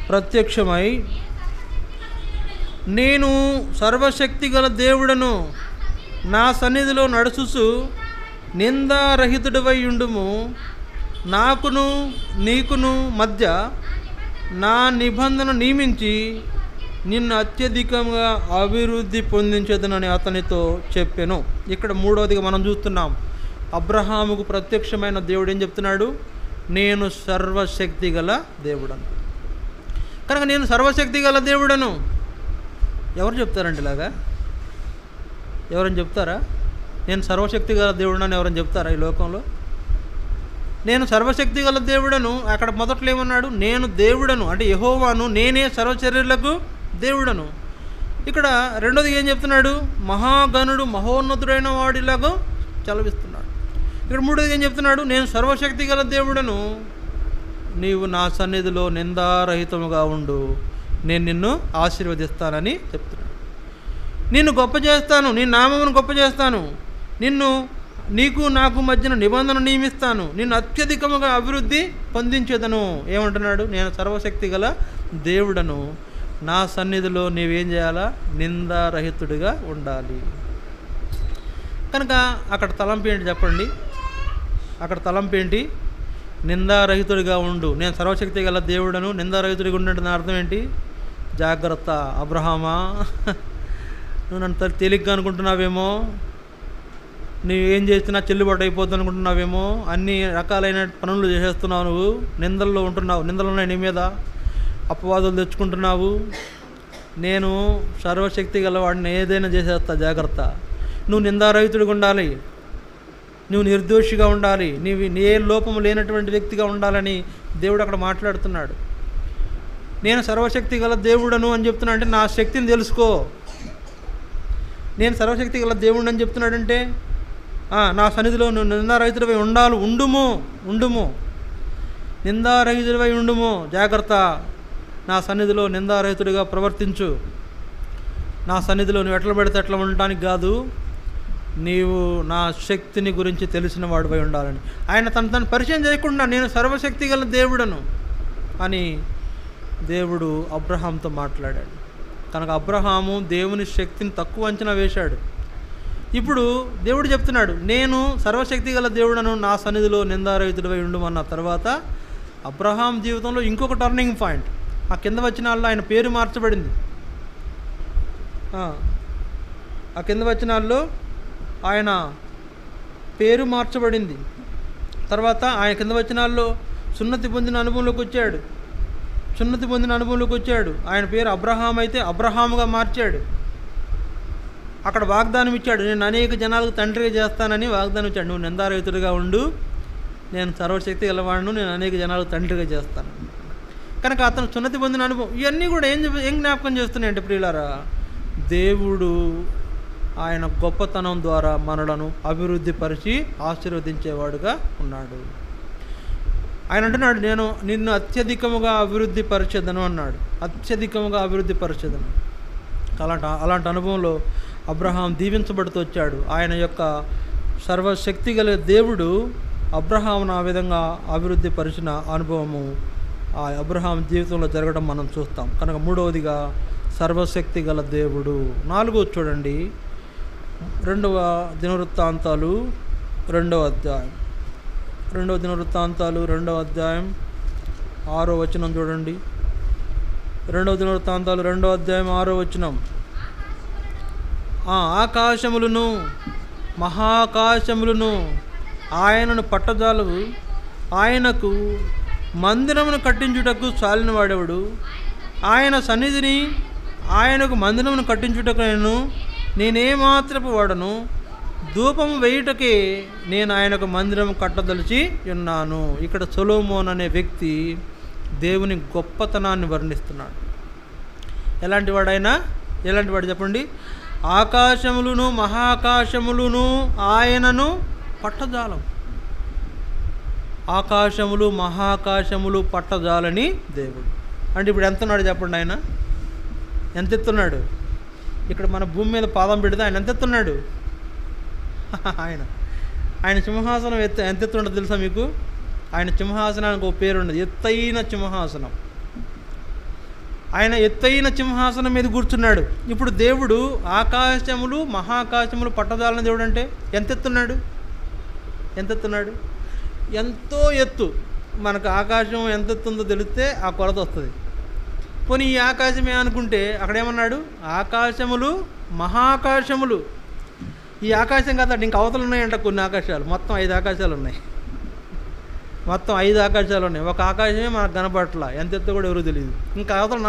ప్రత్యక్షమై, నేను సర్వశక్తి గల దేవుడను, నా సన్నిధిలో నడుచుచు నిందారహితుడివై ఉండుము, నాకును నీకును మధ్య నా నిబంధన నియమించి నిన్ను అత్యధికంగా అభివృద్ధి పొందించదనని అతనితో చెప్పాను. ఇక్కడ మూడవదిగా మనం చూస్తున్నాం, అబ్రహాముకు ప్రత్యక్షమైన దేవుడు ఏం చెప్తున్నాడు? నేను సర్వశక్తి గల దేవుడను. కనుక నేను సర్వశక్తి గల దేవుడను ఎవరు చెప్తారండి ఇలాగా? ఎవరైనా చెప్తారా? నేను సర్వశక్తి గల దేవుడని ఎవరైనా చెప్తారా ఈ లోకంలో? నేను సర్వశక్తి గల దేవుడను. అక్కడ మొదట్లో ఏమన్నాడు? నేను దేవుడను, అంటే యెహోవాను, నేనే సర్వశరీరులకు దేవుడను. ఇక్కడ రెండోది ఏం చెప్తున్నాడు? మహాగణుడు, మహోన్నతుడైన వాడిలాగా చలవిస్తున్నాడు. ఇక్కడ మూడోది ఏం చెప్తున్నాడు? నేను సర్వశక్తి గల దేవుడను, నీవు నా సన్నిధిలో నిందారహితముగా ఉండు, నేను నిన్ను ఆశీర్వదిస్తానని చెప్తున్నాడు. నిన్ను గొప్ప చేస్తాను, నీ నామమును గొప్ప చేస్తాను, నీకు నాకు మధ్యన నిబంధన నియమిస్తాను, నిన్ను అత్యధికముగా అభివృద్ధి పొందించేదను. ఏమంటున్నాడు? నేను సర్వశక్తి గల దేవుడను, నా సన్నిధిలో నీవేం చేయాలా? నిందారహితుడిగా ఉండాలి. కనుక అక్కడ తలంపు ఏంటి చెప్పండి? అక్కడ తలంపు ఏంటి? నిందారహితుడిగా ఉండు. నేను సర్వశక్తి గల దేవుడను, నిందారహితుడిగా ఉండంటే నా అర్థం ఏంటి? జాగ్రత్త అబ్రహామా, నువ్వు నన్ను తేలిగ్గా అనుకుంటున్నావేమో, నువ్వు ఏం చేసినా చెల్లుబాటు అయిపోద్ది అనుకుంటున్నావేమో, అన్ని రకాలైన పనులు చేసేస్తున్నావు, నువ్వు నిందల్లో ఉంటున్నావు, నిందలు ఉన్నాయి నీ మీద, అపవాదులు తెచ్చుకుంటున్నావు. నేను సర్వశక్తి గలవాడిని, ఏదైనా చేసేస్తా, జాగ్రత్త. నువ్వు నిందారహితుడిగా ఉండాలి, నువ్వు నిర్దోషిగా ఉండాలి, నీవు ఏ లోపము లేనటువంటి వ్యక్తిగా ఉండాలని దేవుడు అక్కడ మాట్లాడుతున్నాడు. నేను సర్వశక్తి గల దేవుడను అని చెప్తున్నా అంటే నా శక్తిని తెలుసుకో. నేను సర్వశక్తి గల దేవుడు అని చెప్తున్నాడంటే నా సన్నిధిలో నువ్వు నిందారహితుడివై ఉండుము, నిందారహితుడివై ఉండుము, జాగ్రత్త. నా సన్నిధిలో నిందారహితుడిగా ప్రవర్తించు. నా సన్నిధిలో నువ్వు ఎట్లా పెడితే ఎట్లా ఉండటానికి కాదు, నీవు నా శక్తిని గురించి తెలిసిన వాడిపై ఉండాలని. ఆయన తను పరిచయం చేయకుండా నేను సర్వశక్తి గల దేవుడను అని దేవుడు అబ్రహాంతో మాట్లాడాడు. కనుక అబ్రహాము దేవుని శక్తిని తక్కువ అంచనా వేశాడు. ఇప్పుడు దేవుడు చెప్తున్నాడు, నేను సర్వశక్తి గల దేవుడను, నా సన్నిధిలో నిందారహితుడిపై ఉండమన్న తర్వాత అబ్రహాం జీవితంలో ఇంకొక టర్నింగ్ పాయింట్. ఆ కింద వచనాల్లో ఆయన పేరు మార్చబడింది. ఆ కింద వచనాల్లో ఆయన పేరు మార్చబడింది. తర్వాత ఆయన కింద వచనాల్లో సున్నతి పొందిన అనుభవంలోకి వచ్చాడు. ఆయన పేరు అబ్రహాం అయితే అబ్రహాముగా మార్చాడు. అక్కడ వాగ్దానం ఇచ్చాడు, నేను అనేక జనాలకు తండ్రిగా చేస్తానని వాగ్దానం ఇచ్చాడు. నువ్వు నిందారహితుడిగా ఉండు, నేను సర్వశక్తి గలవాడును, నేను అనేక జనాలకు తండ్రిగా చేస్తాను. కనుక అతను సున్నతి పొందిన అనుభవం, ఇవన్నీ కూడా ఏం జ్ఞాపకం చేస్తున్నాయంటే ప్రియులారా, దేవుడు ఆయన గొప్పతనం ద్వారా మనలను అభివృద్ధి పరిచి ఆశీర్వదించేవాడుగా ఉన్నాడు. ఆయన అంటున్నాడు, నేను నిన్ను అత్యధికముగా అభివృద్ధి పరిచేదను అన్నాడు. అత్యధికముగా అభివృద్ధి పరిచేదను. అలాంటి అనుభవంలో అబ్రహాం దీవించబడుతూ వచ్చాడు. ఆయన యొక్క సర్వశక్తి గల దేవుడు అబ్రహాంను ఆ విధంగా అభివృద్ధి పరిచిన అనుభవము ఆ అబ్రహాం జీవితంలో జరగడం మనం చూస్తాం. కనుక మూడవదిగా సర్వశక్తి గల దేవుడు. 4వ చూడండి, 2వ దినవృత్తాంతాలు 2వ అధ్యాయం. 2వ దినవృత్తాంతాలు 2వ అధ్యాయం 6వ వచనం చూడండి. 2వ దినవృత్తాంతాలు 2వ అధ్యాయం 6వ వచనం. ఆకాశములను మహాకాశములను ఆయనను పట్టజాలవు, ఆయనకు మందిరమును కట్టించుటకు చాలిన వాడెవడు? ఆయన సన్నిధిని ఆయనకు మందిరమును కట్టించుటకు నేనేమాత్రపు వాడను, ధూపము వేయుటకే నేను ఆయనకు మందిరం కట్టదలిచి ఉన్నాను. ఇక్కడ సొలొమోన్ అనే వ్యక్తి దేవుని గొప్పతనాన్ని వర్ణిస్తున్నాడు. ఎలాంటి వాడు చెప్పండి? ఆకాశములను మహాకాశములను ఆయనను పట్టజాలం. ఆకాశములు మహాకాశములు పట్టజాలని దేవుడు. అంటే ఇప్పుడు ఎంత ఉన్నాడు చెప్పండి? ఆయన ఎంత ఎత్తున్నాడు? ఇక్కడ మన భూమి మీద పాదం పెడితే ఆయన ఎంత ఎత్తున్నాడు? ఆయన సింహాసనం ఎంత ఎత్తు ఉండదు తెలుసా మీకు? ఆయన సింహాసనానికి ఒక పేరు ఉండదు, ఎత్తైన సింహాసనం. ఆయన ఎత్తైన సింహాసనం మీద కూర్చున్నాడు. ఇప్పుడు దేవుడు ఆకాశములు మహాకాశములు పట్టజాలని దేవుడు అంటే ఎంత ఎత్తున్నాడు? ఎంతో ఎత్తు. మనకు ఆకాశం ఎంత ఎత్తుందో తెలిస్తే ఆ కొలత వస్తుంది. పోనీ ఈ ఆకాశమే అనుకుంటే అక్కడేమన్నాడు? ఆకాశములు మహాకాశములు. ఈ ఆకాశం కాదు, ఇంకా అవతలు ఉన్నాయంట కొన్ని ఆకాశాలు. మొత్తం 5 ఆకాశాలు ఉన్నాయి. ఒక ఆకాశమే మనకు కనపట్ల, ఎంత ఎత్తు కూడా ఎవరు తెలియదు. ఇంకా అవతల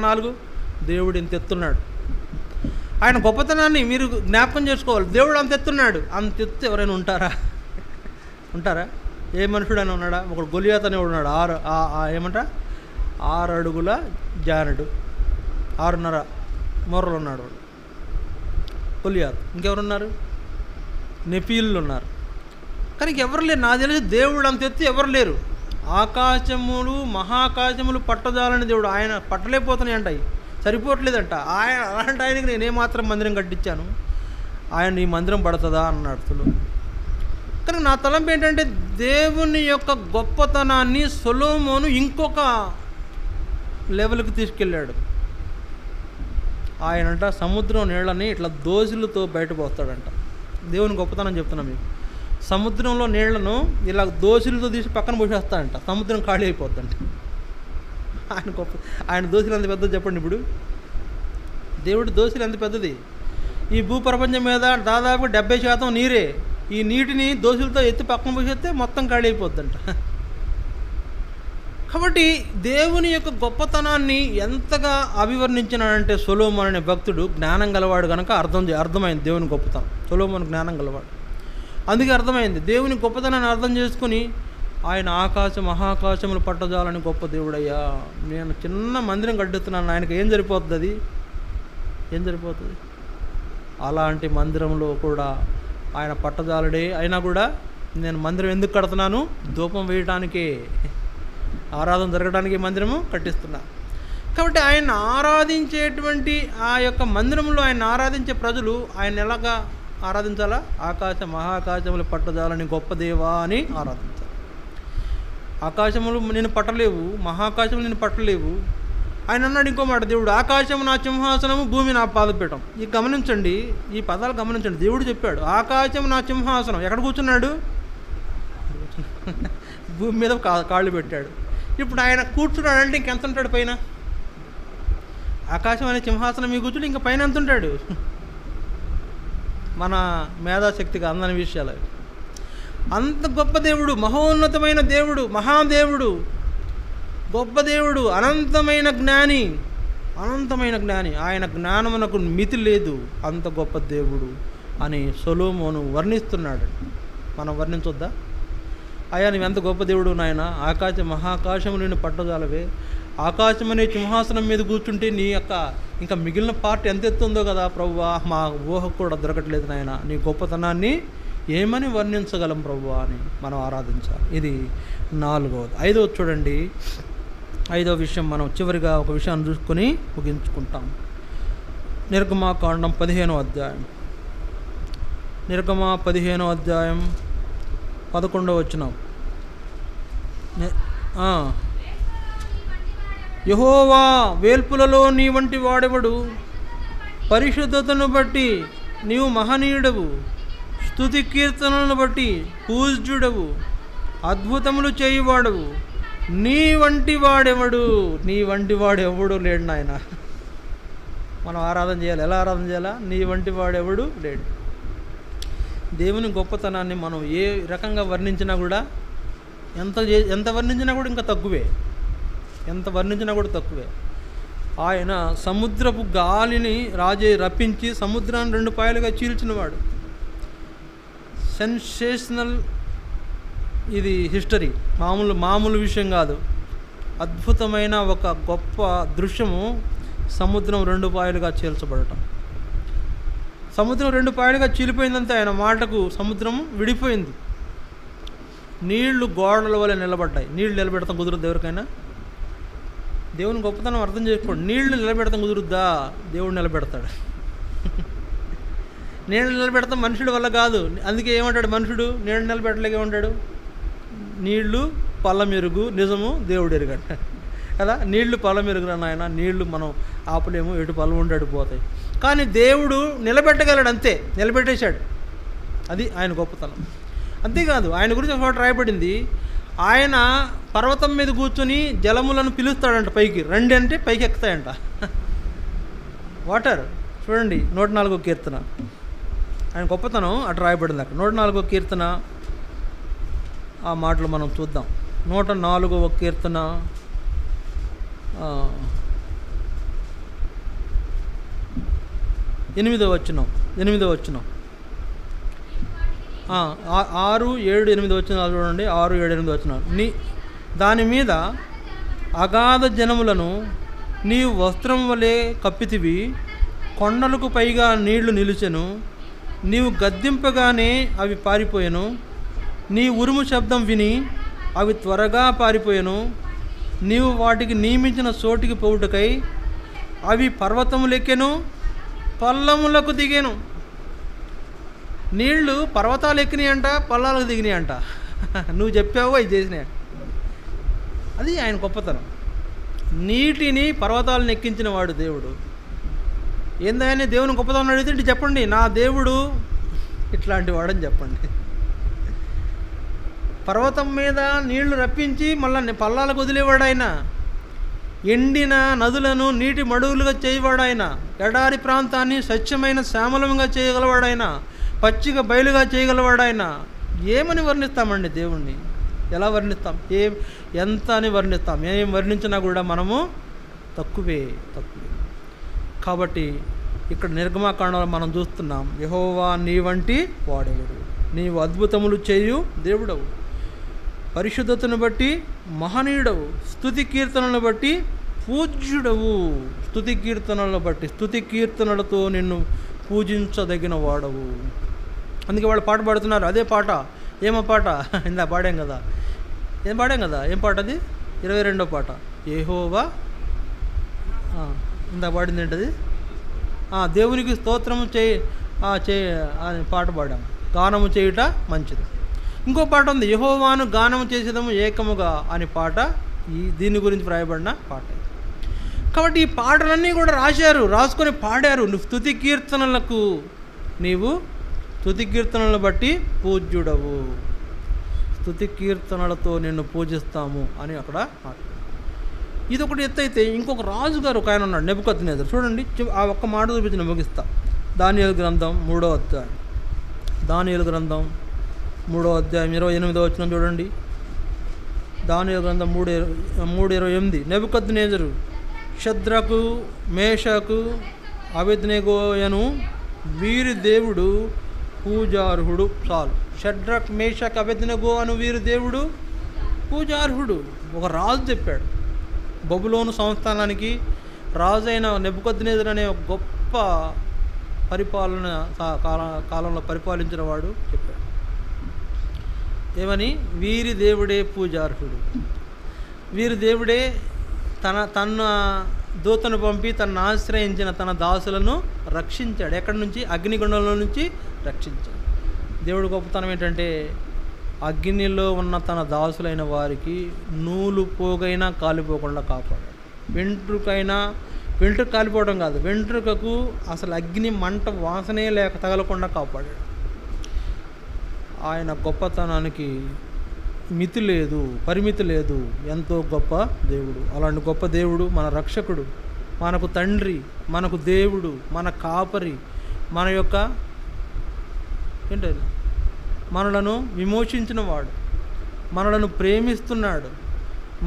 4 దేవుడు ఇంత ఎత్తున్నాడు. ఆయన గొప్పతనాన్ని మీరు జ్ఞాపకం చేసుకోవాలి. దేవుడు అంత ఎత్తున్నాడు. అంత ఎత్తు ఎవరైనా ఉంటారా? ఏ మనుషుడైనా ఉన్నాడా? ఒకడు గొలియాత్ అనేవాడు ఉన్నాడు. 6 అడుగుల జానుడు, 6.5 మొర్రలు ఉన్నాడు వాడు, గొలియాత్. ఇంకెవరున్నారు? నెఫీలు ఉన్నారు. కానీ ఎవరు లేరు. నాకు తెలిసి దేవుడు అంత ఎత్తు ఎవరు లేరు. ఆకాశములు మహాకాశములు పట్టజాలని దేవుడు. ఆయన పట్టలేకపోతున్నాయి అంట, సరిపోవట్లేదంట. అలాంటి ఆయనకి నేనేమాత్రం మందిరం కట్టించాను, ఆయన ఈ మందిరం పడుతుందా అన్నాడు. కానీ నా తలంపు ఏంటంటే దేవుని యొక్క గొప్పతనాన్ని సొలొమోను ఇంకొక లెవెల్కి తీసుకెళ్ళాడు. ఆయనంట సముద్రం నీళ్ళని ఇట్లా దోసులతో బయటపోస్తాడంట. దేవుని గొప్పతనం చెప్తున్నాను మీకు. సముద్రంలో నీళ్లను ఇలా దోసులతో తీసి పక్కన పోసేస్తాడంట. సముద్రం ఖాళీ అయిపోద్దంట. ఆయన దోసులు ఎంత పెద్దది చెప్పండి. ఇప్పుడు దేవుడి దోసులు ఎంత పెద్దది. ఈ భూప్రపంచం మీద దాదాపు 70% నీరే. ఈ నీటిని దోసులతో ఎత్తి పక్కన పోసేస్తే మొత్తం ఖాళీ అయిపోద్దంట. కాబట్టి దేవుని యొక్క గొప్పతనాన్ని ఎంతగా అభివర్ణించినాడంటే సొలొమోను అనే భక్తుడు జ్ఞానం గలవాడు కనుక అర్థమైంది దేవుని గొప్పతనం. సొలొమోను జ్ఞానం గలవాడు, అందుకే అర్థమైంది. దేవుని గొప్పతనాన్ని అర్థం చేసుకుని ఆయన మహాకాశములు పట్టజాలని గొప్ప దేవుడయ్యా, నేను చిన్న మందిరం కట్టుతున్నాను, ఆయనకి ఏం సరిపోతుంది? అలాంటి మందిరంలో కూడా ఆయన పట్టజాలుడే అయినా కూడా నేను మందిరం ఎందుకు కడుతున్నాను? ధూపం వేయడానికే, ఆరాధన జరగడానికి మందిరము కట్టిస్తున్నా. కాబట్టి ఆయన ఆరాధించేటువంటి ఆ యొక్క మందిరంలో ఆయన ఆరాధించే ప్రజలు ఆయన ఎలాగా ఆరాధించాలా? మహాకాశములు పట్టజాలని గొప్ప దేవా అని ఆరాధించాలి. ఆకాశములు నేను పట్టలేవు, మహాకాశములు నేను పట్టలేవు. ఆయన అన్నాడు ఇంకో మాట, దేవుడు ఆకాశము నా సింహాసనము, భూమి నా పాదపీఠం. ఈ గమనించండి, ఈ పదాలు గమనించండి. దేవుడు చెప్పాడు ఆకాశం నా సింహాసనం. ఎక్కడ కూర్చున్నాడు? భూమి మీద కాళ్ళు పెట్టాడు. ఇప్పుడు ఆయన కూర్చున్నాడంటే ఇంకెంత ఉంటాడు పైన? ఆకాశం అనే సింహాసనం మీ కూర్చుని ఇంకా పైన ఎంత ఉంటాడు? మన మేధాశక్తికి అందని విషయాలు. అంత గొప్ప దేవుడు, మహోన్నతమైన దేవుడు, మహాదేవుడు, గొప్ప దేవుడు, అనంతమైన జ్ఞాని. ఆయన జ్ఞానమునకు మితి లేదు. అంత గొప్ప దేవుడు అని సొలొమోను వర్ణిస్తున్నాడు. మనం వర్ణించొద్దా? అయ్యా నువ్వు ఎంత గొప్ప దేవుడు నాయన, మహాకాశము నేను పట్టజాలవే. ఆకాశం అనే సింహాసనం మీద కూర్చుంటే నీ యొక్క ఇంకా మిగిలిన పార్ట్ ఎంత ఎత్తుందో కదా ప్రభువా, మా ఊహకు కూడా దొరకట్లేదు నాయన. నీ గొప్పతనాన్ని ఏమని వర్ణించగలం ప్రభువా అని మనం ఆరాధించాలి. ఇది 4వది. 5వది చూడండి. 5వ విషయం మనం చివరిగా ఒక విషయాన్ని చూసుకొని ముగించుకుంటాం. నిర్గమాకాండం 15వ అధ్యాయం. 15వ అధ్యాయం 11వ వచనం. యెహోవా వేల్పులలో నీ వంటి వాడెవడు? పరిశుద్ధతను బట్టి నీవు మహనీయుడవు, స్తుతి కీర్తనలను బట్టి పూజ్యుడవు, అద్భుతములు చేయువాడవు. నీ వంటి వాడెవడు? నీ వంటి వాడు ఎవడు లేడు నాయన. మనం ఆరాధన చేయాలి. ఎలా ఆరాధన చేయాలా? నీ వంటి వాడెవడు లేడు. దేవుని గొప్పతనాన్ని మనం ఏ రకంగా వర్ణించినా కూడా ఎంత వర్ణించినా కూడా ఇంకా తక్కువే. ఆయన సముద్రపు గాలిని రప్పించి సముద్రాన్ని 2 పాయలుగా చీల్చినవాడు. సెన్సేషనల్ ఇది హిస్టరీ, మామూలు విషయం కాదు. అద్భుతమైన ఒక గొప్ప దృశ్యము, సముద్రం 2 పాయలుగా చీల్చబడటం. సముద్రం 2 పాయలుగా చీలిపోయిందంటే ఆయన మాటకు సముద్రం విడిపోయింది. నీళ్లు గోడల వల్ల నిలబడ్డాయి. నీళ్లు నిలబెడతాం కుదరదు ఎవరికైనా. దేవుని గొప్పతనం అర్థం చేసుకోండి. నీళ్లు నిలబెడతాం కుదురుద్దా? దేవుడు నిలబెడతాడు. నీళ్ళు నిలబెడతాం మనుషుడి వల్ల కాదు. అందుకే ఏమంటాడు మనుషుడు? నీళ్ళు నిలబెట్టలేక ఏమంటాడు? నీళ్లు పళ్ళ మెరుగు, నిజము దేవుడు ఎరుగంట కదా. నీళ్లు పళ్ళ మెరుగురా నాయన, నీళ్లు మనం ఆపలేము, ఎటు పళ్ళు ఉంటాడు పోతాయి. కానీ దేవుడు నిలబెట్టగలడు, అంతే, నిలబెట్టేశాడు. అది ఆయన గొప్పతనం. అంతేకాదు, ఆయన గురించి ఒకటి రాయబడింది, ఆయన పర్వతం మీద కూర్చొని జలములను పిలుస్తాడంట పైకి, రండి అంటే పైకి ఎక్కుతాయంట వాటర్. చూడండి 104వ కీర్తన, ఆయన గొప్పతనం అటు రాయబడింది అక్కడ. 104వ కీర్తన ఆ మాటలు మనం చూద్దాం. 104వ కీర్తన 8వ వచనం 6, 7, 8 వచనాలు చూడండి. 6, 7, 8 వచనాలు. దాని మీద అగాధ జనములను నీవు వస్త్రం వలె కప్పితివి, కొండలకు పైగా నీళ్లు నిలిచెను, నీవు గద్దింపగానే అవి పారిపోయెను, నీ ఉరుము శబ్దం విని అవి త్వరగా పారిపోయెను, నీవు వాటికి నియమించిన చోటికి పోవుటకై అవి పర్వతములెక్కెను, పల్లములకు దిగాను. నీళ్లు పర్వతాలు ఎక్కినాయంట, పల్లాలకు దిగినాయంట. నువ్వు చెప్పావు అవి చేసినాయి. అది ఆయన గొప్పతనం. నీటిని పర్వతాలను ఎక్కించిన వాడు దేవుడు. ఏందని దేవుని గొప్పతనం అడిగితే చెప్పండి, నా దేవుడు ఇట్లాంటి వాడని చెప్పండి. పర్వతం మీద నీళ్లు రప్పించి మళ్ళీ పల్లాలకు వదిలేవాడు ఆయన. ఎండిన నదులను నీటి మడుగులుగా చేయవాడాయన. ఎడారి ప్రాంతాన్ని స్వచ్ఛమైన శ్యామలంగా చేయగలవాడాయన. పచ్చిక బయలుగా చేయగలవాడాయన. ఏమని వర్ణిస్తామండి దేవుణ్ణి? ఎలా వర్ణిస్తాం? ఎంత అని వర్ణిస్తాం? ఏం వర్ణించినా కూడా మనము తక్కువే. కాబట్టి ఇక్కడ నిర్గమాకాండంలో మనం చూస్తున్నాం, యెహోవా నీ వంటి వాడెవడు, నీవు అద్భుతములు చేయు దేవుడవు, పరిశుద్ధతను బట్టి మహనీయుడవు, స్తుతి కీర్తనలను బట్టి పూజ్యుడవు. స్తుతి కీర్తనలను బట్టి, స్తుతి కీర్తనలతో నిన్ను పూజించదగిన వాడవు. అందుకే వాళ్ళు పాట పాడుతున్నారు. అదే పాట. ఏమో పాట? ఇందా పాడాం కదా. ఏం పాట అది? 22వ పాట. యెహోవా ఇందా పాడింది ఏంటది? దేవునికి స్తోత్రము అని పాట పాడాం. గానము చేయుట మంచిది. ఇంకో పాట ఉంది, యెహోవాను గానము చేసేదము ఏకముగా అని పాట. దీని గురించి రాయబడిన పాట. కాబట్టి ఈ పాటలన్నీ కూడా రాసుకొని పాడారు. నువ్వు స్తుతి కీర్తనలకు, నీవు స్తుతి కీర్తనలను బట్టి పూజ్యుడవు, స్తుతి కీర్తనలతో నిన్ను పూజిస్తాము అని అక్కడ మాట. ఇది ఒకటి ఎత్తు అయితే, ఇంకొక రాజుగారు ఒక ఆయన ఉన్నాడు, నెబుకద్నెజరు. చూడండి, ఆ ఒక్క మాట చూపించి నేను ముగిస్తా. దానియేలు గ్రంథం 3వ అధ్యాయం. దానియేలు గ్రంథం 3వ అధ్యాయం 28వ వచనం చూడండి. దానియేలు గ్రంథం 3:28. నెబుకద్నెజరు షద్రకు, మేషకు, అబేద్నెగోయను వీరి దేవుడు పూజార్హుడు. చాలు. షడ్రక్, మేషక్, అబేద్నెగో అను వీరి దేవుడు పూజార్హుడు. ఒక రాజు చెప్పాడు. బబులోను సంస్థానానికి రాజు అయిన నెబుకద్నెజరు అనే ఒక గొప్ప పరిపాలన కాలంలో పరిపాలించిన వాడు చెప్పాడు. ఏమని? వీరి దేవుడే పూజార్హుడు. వీరి దేవుడే తన దూతను పంపి తనను ఆశ్రయించిన తన దాసులను రక్షించాడు. ఎక్కడి నుంచి? అగ్నిగుండంలో నుంచి రక్షించాడు. దేవుడు గొప్పతనం ఏంటంటే, అగ్నిలో ఉన్న తన దాసులైన వారికి నూలు పోగైనా కాలిపోకుండా కాపాడాడు. వెంట్రుక కాలిపోవడం కాదు, వెంట్రుకకు అసలు అగ్ని మంట వాసనే లేక తగలకుండా కాపాడాడు. ఆయన గొప్పతనానికి మితి లేదు, పరిమితి లేదు. ఎంతో గొప్ప దేవుడు. అలాంటి గొప్ప దేవుడు మన రక్షకుడు, మనకు తండ్రి, మనకు దేవుడు, మన కాపరి, మన యొక్క ఏంటది, మనలను విమోచించిన వాడు, మనలను ప్రేమిస్తున్నాడు,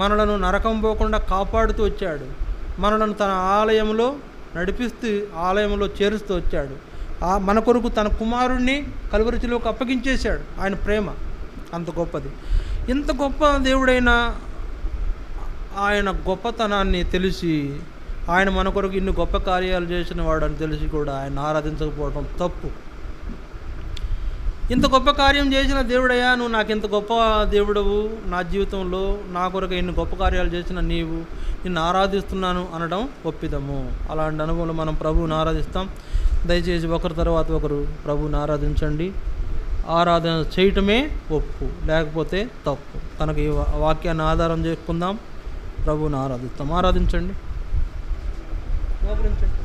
మనలను నరకం పోకుండా కాపాడుతూ వచ్చాడు, మనలను తన ఆలయంలో నడిపిస్తూ ఆలయంలో చేరుస్తూ వచ్చాడు. మన కొరకు తన కుమారుణ్ణి కలువరిచిలోకి అప్పగించేశాడు. ఆయన ప్రేమ అంత గొప్పది. ఇంత గొప్ప దేవుడైన ఆయన గొప్పతనాన్ని తెలిసి, ఆయన మన కొరకు ఇన్ని గొప్ప కార్యాలు చేసిన వాడు అని తెలిసి కూడా ఆయన ఆరాధించకపోవడం తప్పు. ఇంత గొప్ప కార్యం చేసిన దేవుడయ్యా, నువ్వు నాకు ఇంత గొప్ప దేవుడవు, నా జీవితంలో నా కొరకు ఎన్ని గొప్ప కార్యాలు చేసిన నీవు, నిన్ను ఆరాధిస్తున్నాను అనడం ఒప్పిదము. అలాంటి అనుభవంలో మనం ప్రభువుని ఆరాధిస్తాం. దయచేసి ఒకరి తర్వాత ఒకరు ప్రభువుని ఆరాధించండి. ఆరాధన చేయటమే ఒప్పు, లేకపోతే తప్పు. కనుక ఈ వాక్యాన్ని ఆధారం చేసుకుందాం, ప్రభువుని ఆరాధిస్తాం. ఆరాధించండి, మోకరించండి.